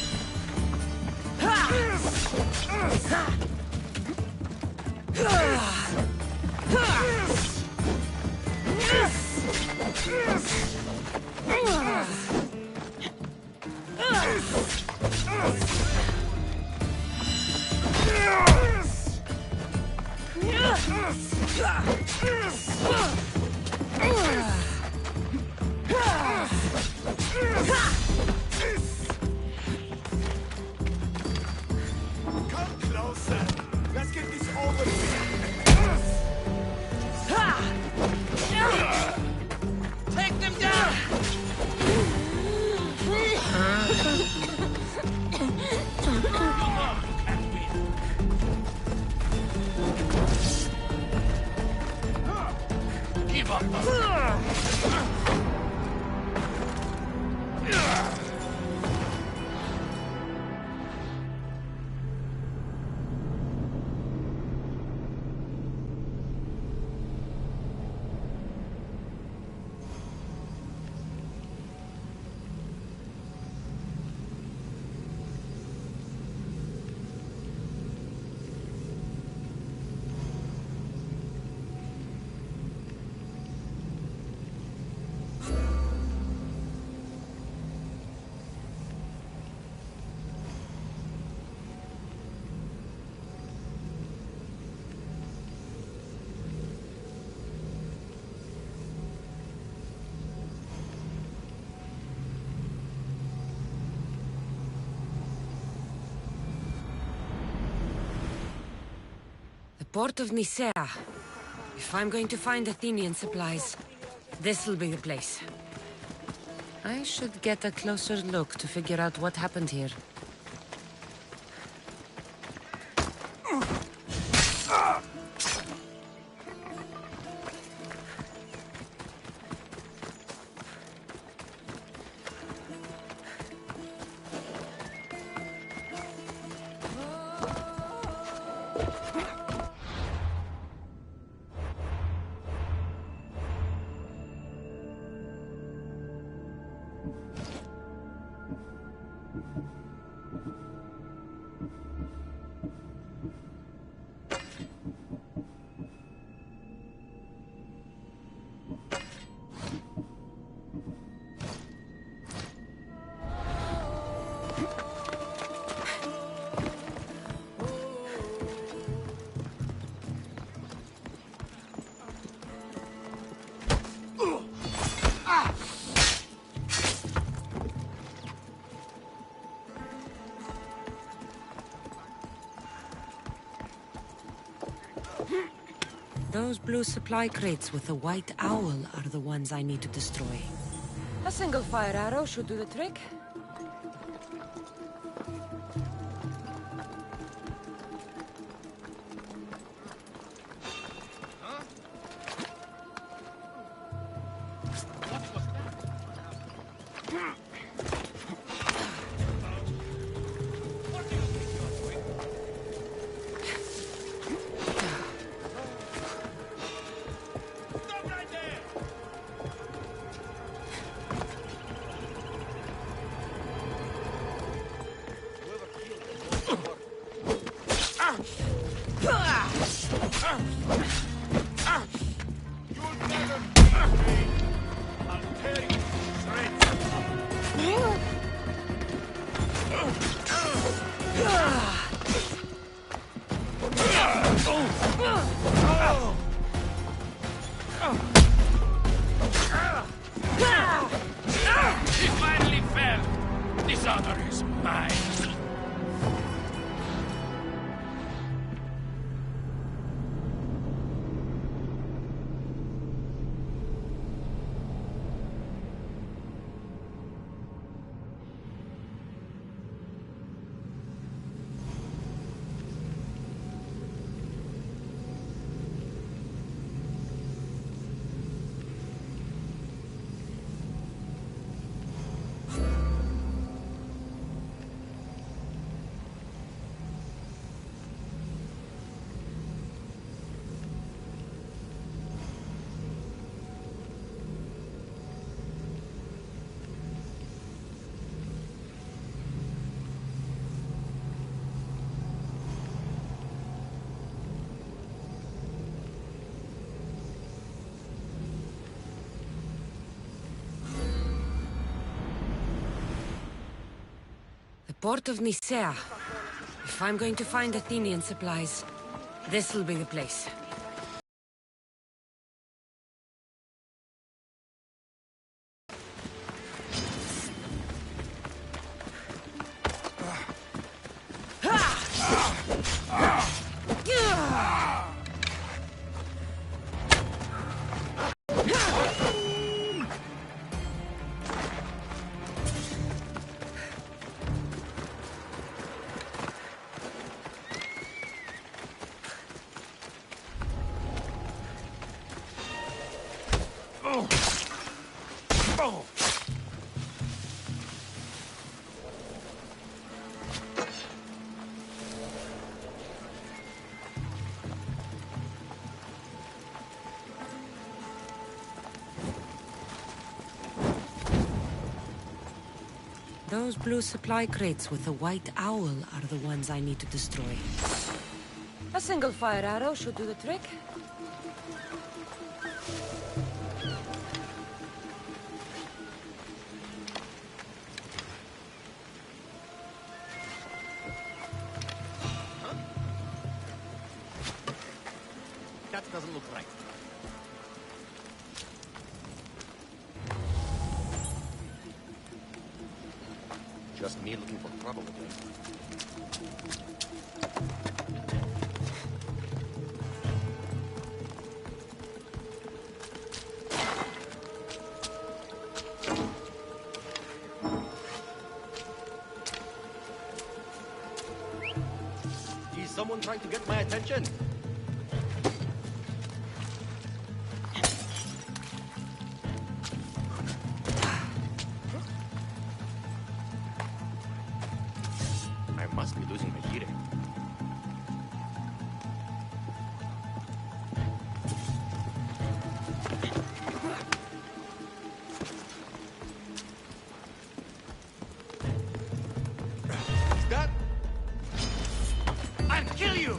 Come closer. Let's get this over with. Take them down! Give up! Port of Nicaea. If I'm going to find Athenian supplies, this'll be the place. I should get a closer look to figure out what happened here. Those blue supply crates with the white owl are the ones I need to destroy. A single fire arrow should do the trick. This honor is mine. Port of Nicaea. If I'm going to find Athenian supplies, this will be the place. Those blue supply crates with the white owl are the ones I need to destroy. A single fire arrow should do the trick. That doesn't look right. Just me looking for trouble again. Is someone trying to get my attention? Must be losing my heating. That I'll kill you.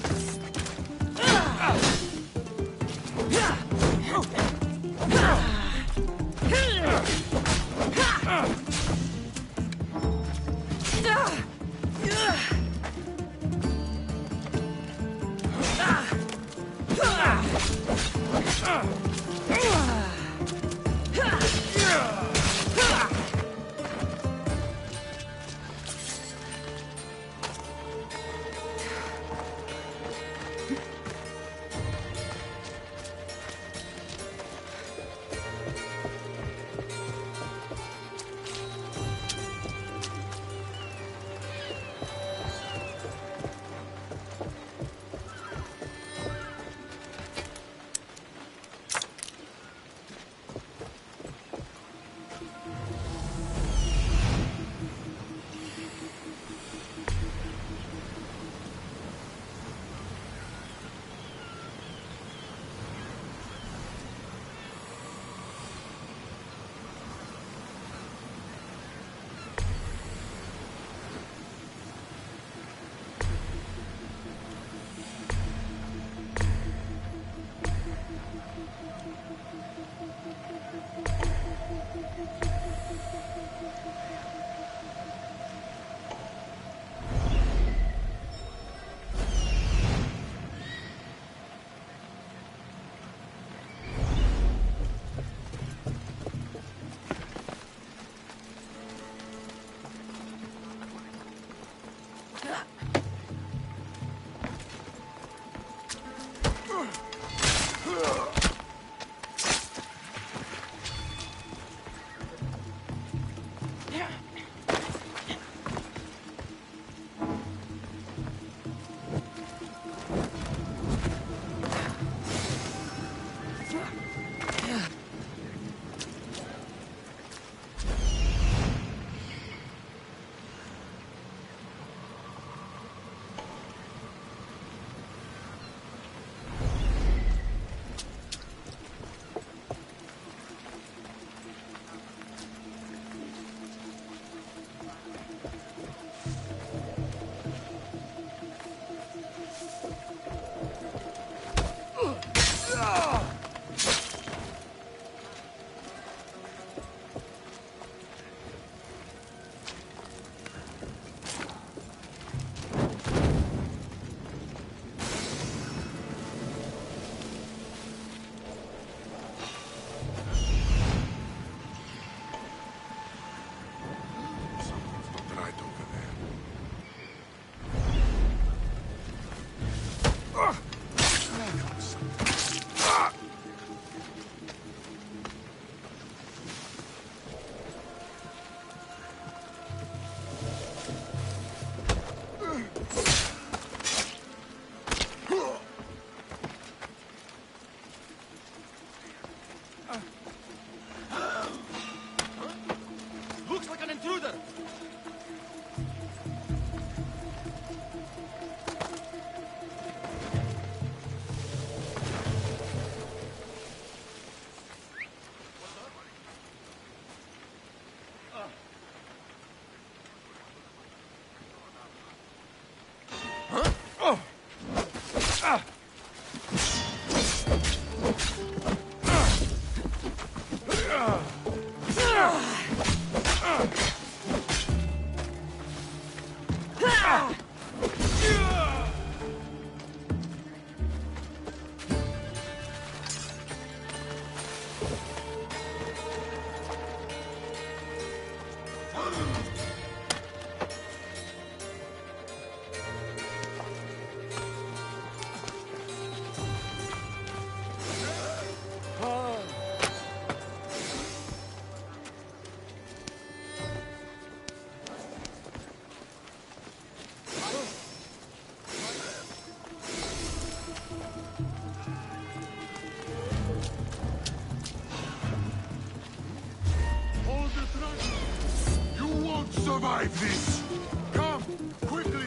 Hold the thrust! You won't survive this! Come, quickly!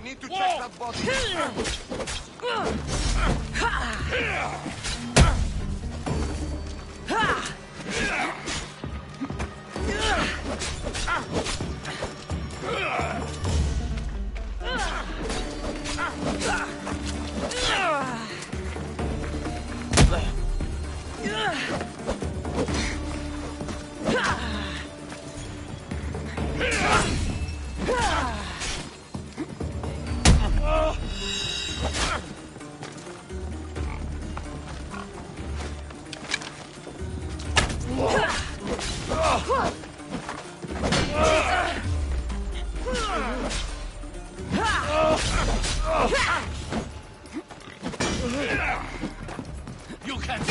Need to check that body. You can't.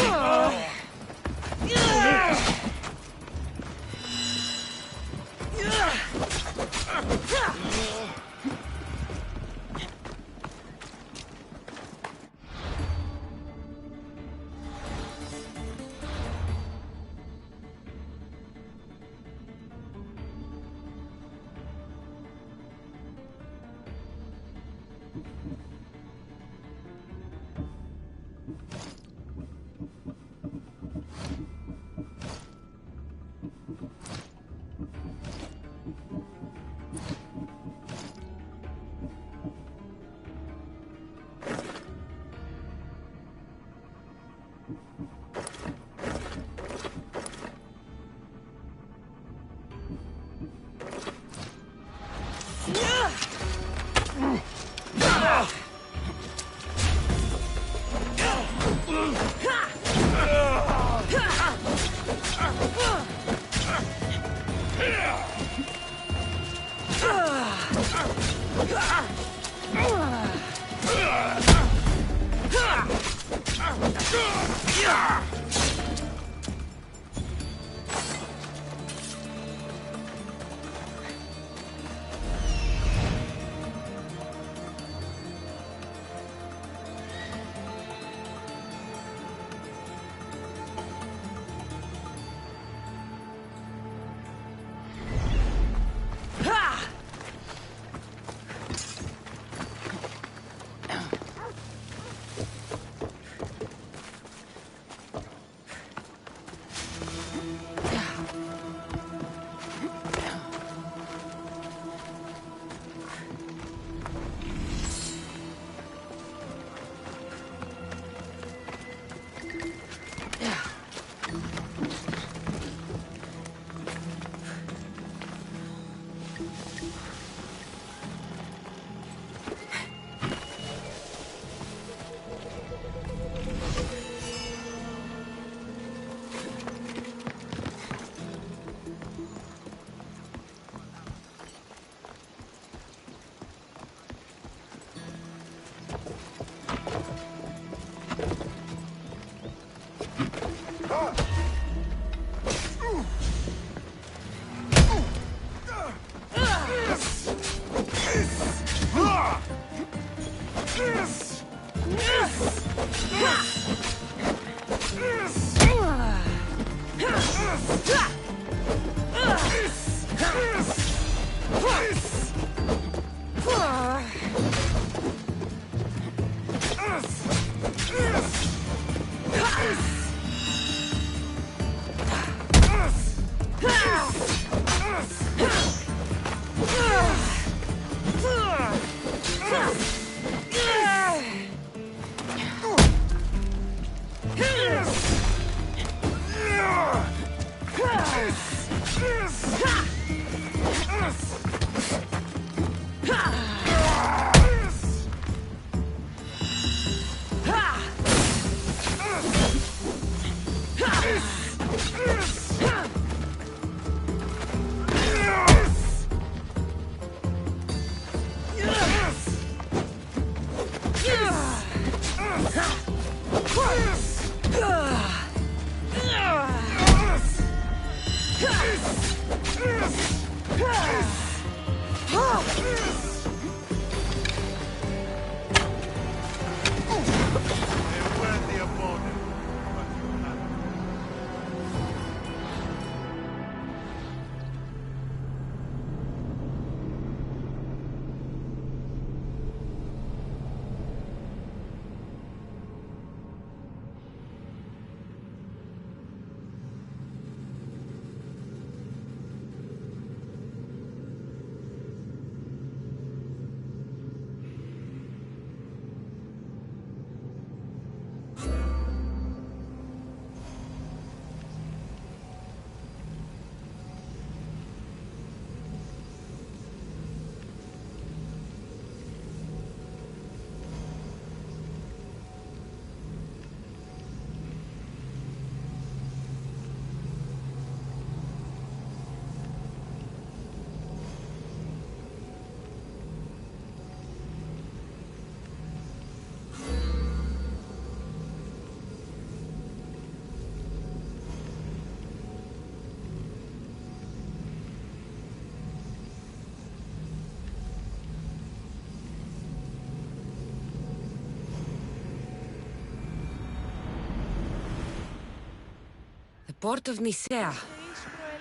Port of Nicaea.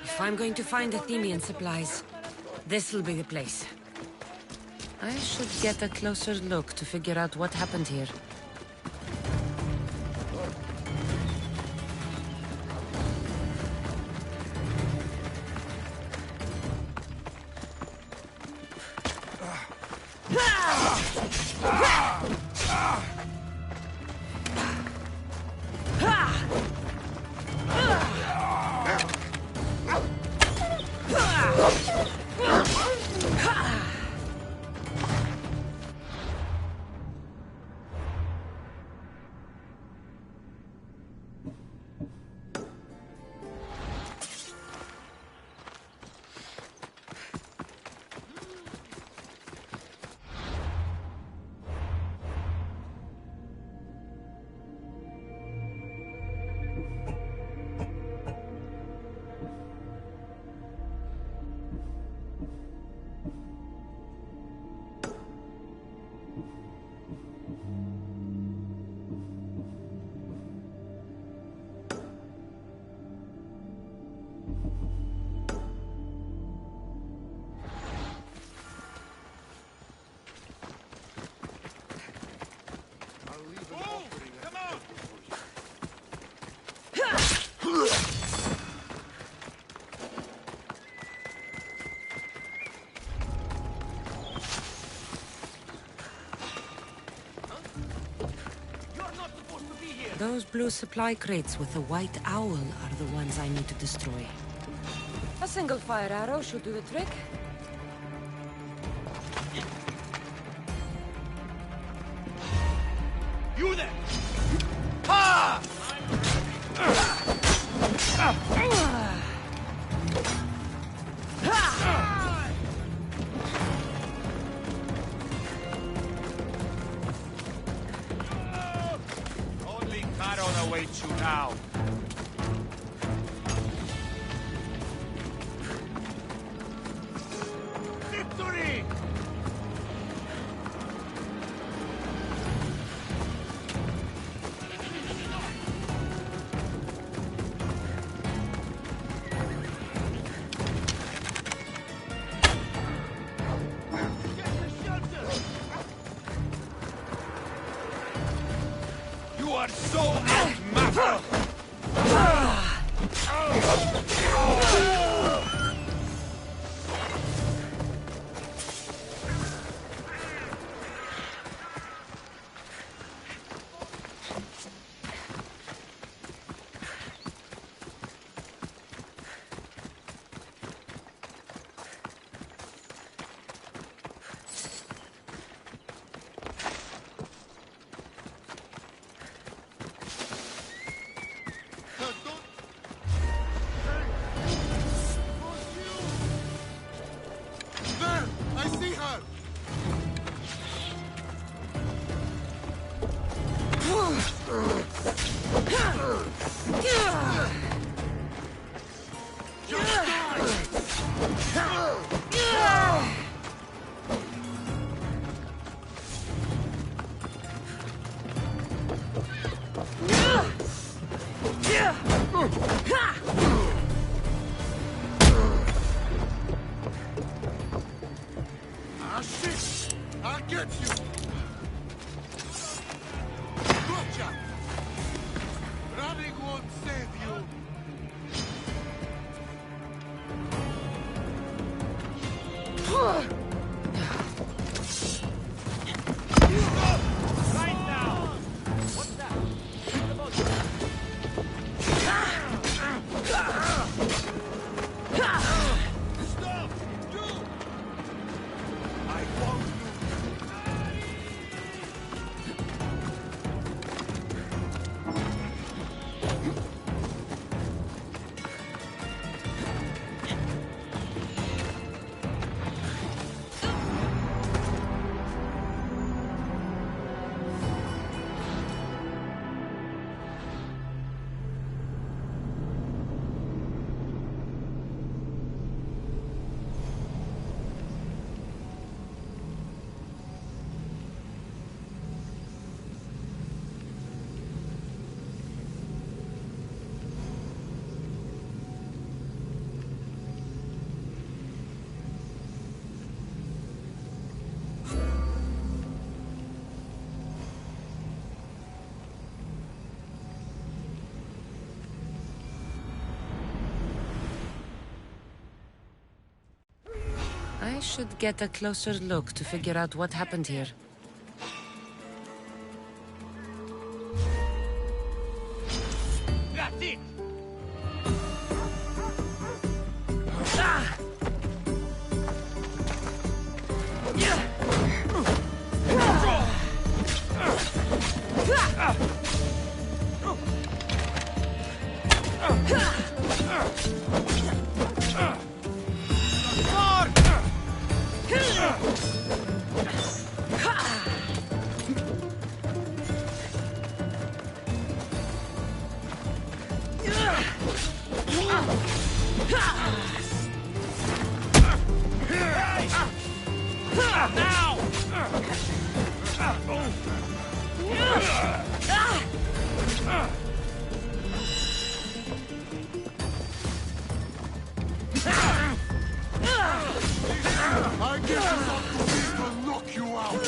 If I'm going to find Athenian supplies, this'll be the place. I should get a closer look to figure out what happened here. Those blue supply crates with the white owl are the ones I need to destroy. A single fire arrow should do the trick. You there! Ha! Only Charon awaits you now. Victory! You are so outmatched! There! I see her! Ah, shit! I'll get you! Gotcha! Running won't save you! Right now! What's that? Stop! You! I found you! I should get a closer look to figure out what happened here. That's it! I guess it's up to me to knock you out!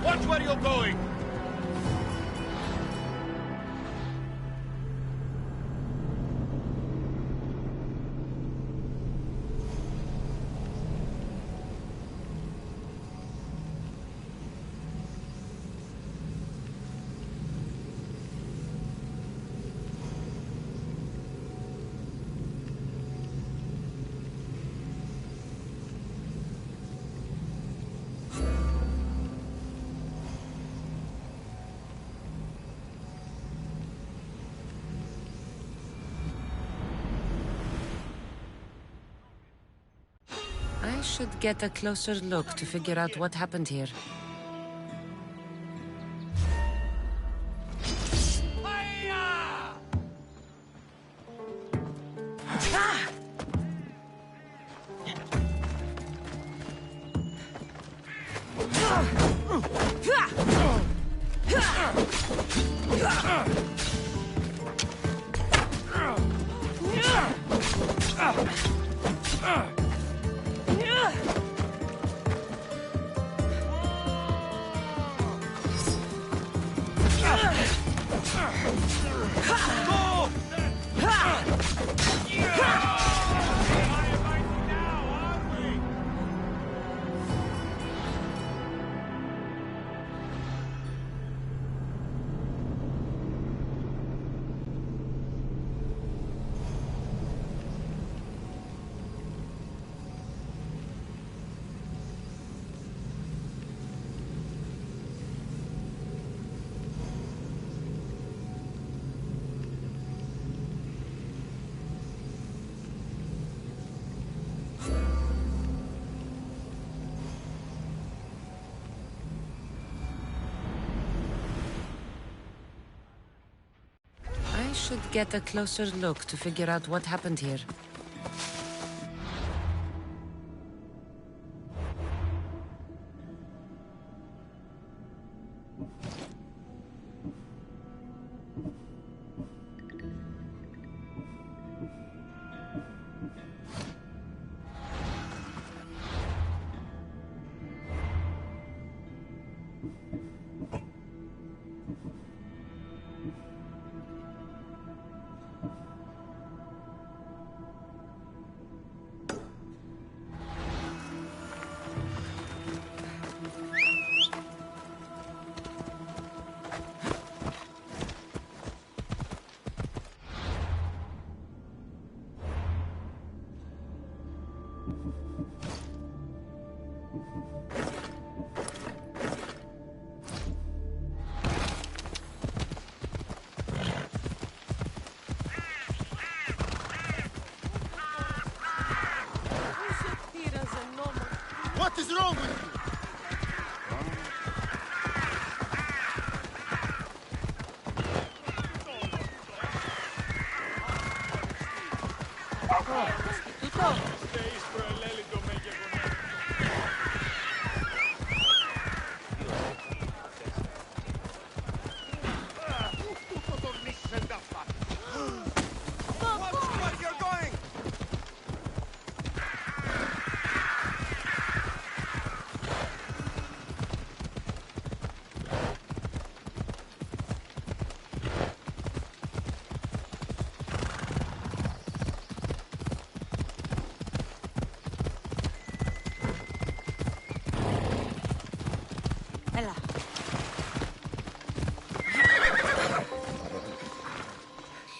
Watch where you're going! should get a closer look to figure out what happened here. Should get a closer look to figure out what happened here. What is wrong with you?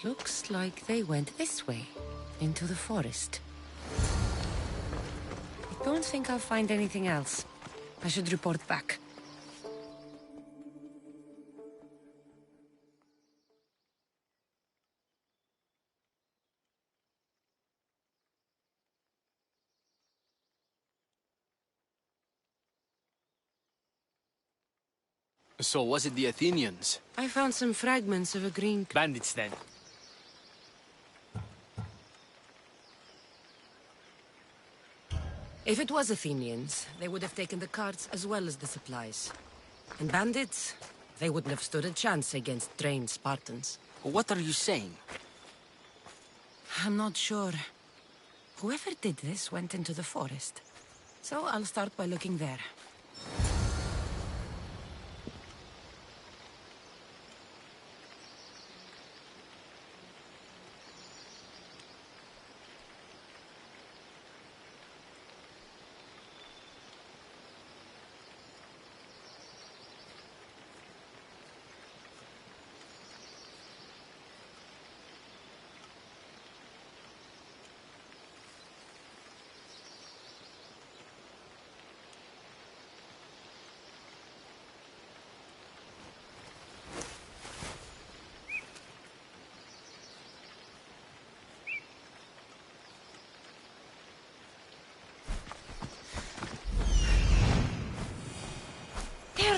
Looks like they went this way, into the forest. I don't think I'll find anything else. I should report back. So was it the Athenians? I found some fragments of a green... Bandits, then. If it was Athenians, they would have taken the carts as well as the supplies. And bandits, they wouldn't have stood a chance against trained Spartans. What are you saying? I'm not sure. Whoever did this went into the forest. So I'll start by looking there.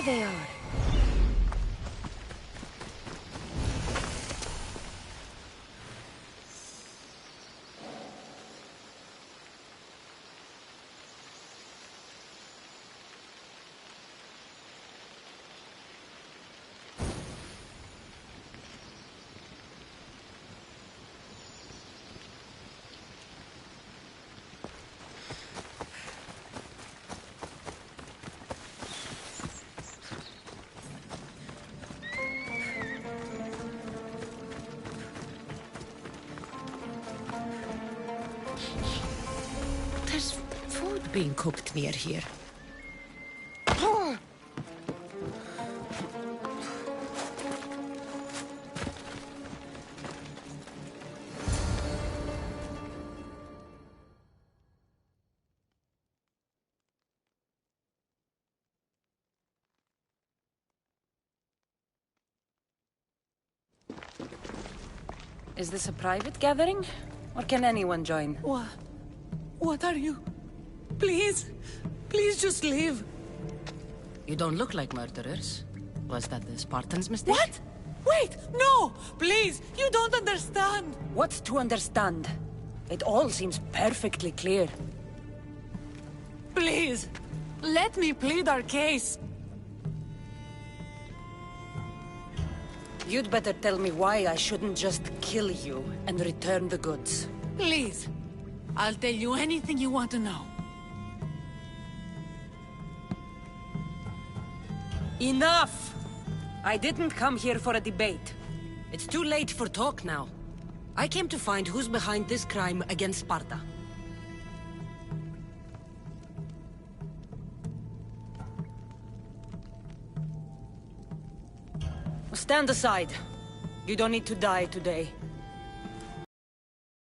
they are. There's food being cooked near here. Is this a private gathering? Or can anyone join? What are you? Please, please just leave. You don't look like murderers. Was that the Spartans' mistake? What? Wait, no! Please, you don't understand. What's to understand? It all seems perfectly clear. Please, let me plead our case. You'd better tell me why I shouldn't just kill you and return the goods. Please, I'll tell you anything you want to know. Enough! I didn't come here for a debate. It's too late for talk now. I came to find who's behind this crime against Sparta. Stand aside. You don't need to die today.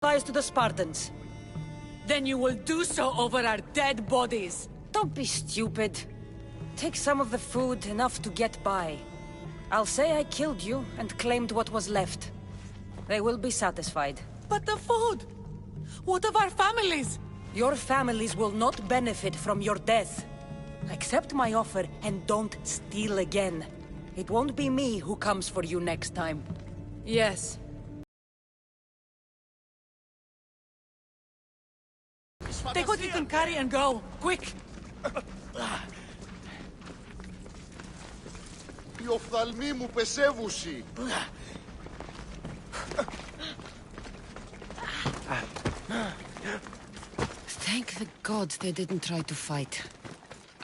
Lies to the Spartans. Then you will do so over our dead bodies. Don't be stupid. Take some of the food, enough to get by. I'll say I killed you and claimed what was left. They will be satisfied. But the food! What of our families? Your families will not benefit from your death. Accept my offer and don't steal again. It won't be me who comes for you next time. Yes. Take what you can carry and go, quick! Οι οφθαλμοί μου πεσεύουσι. Thank the gods they didn't try to fight.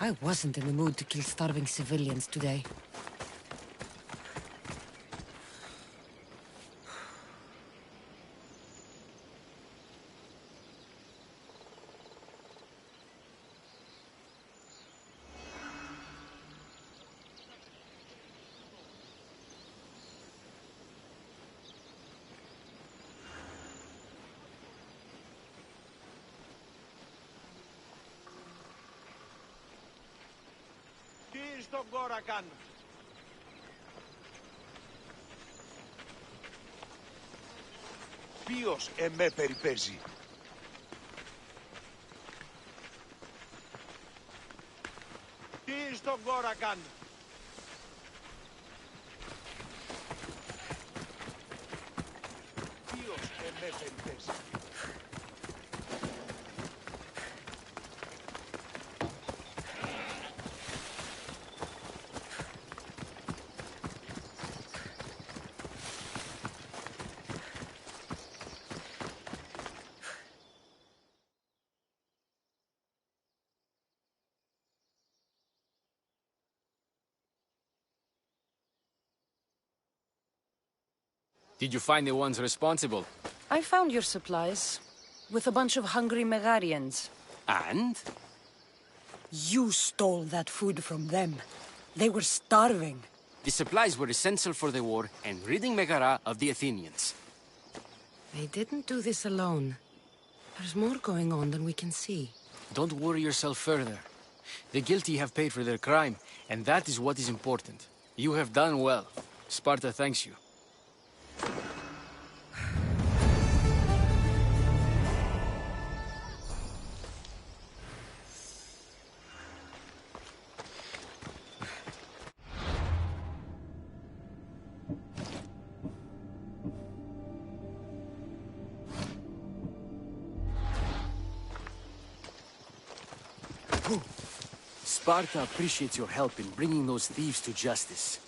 I wasn't in the mood to kill starving civilians today. Τι στον κόρα κάνουν. Ποιος εμέ περιπέζει. Τι στον κόρα κάνουν. Ποιος εμέ περιπέζει. Did you find the ones responsible? I found your supplies, with a bunch of hungry Megarians. And? You stole that food from them. They were starving. The supplies were essential for the war and ridding Megara of the Athenians. They didn't do this alone. There's more going on than we can see. Don't worry yourself further. The guilty have paid for their crime, and that is what is important. You have done well. Sparta thanks you. Sparta appreciates your help in bringing those thieves to justice.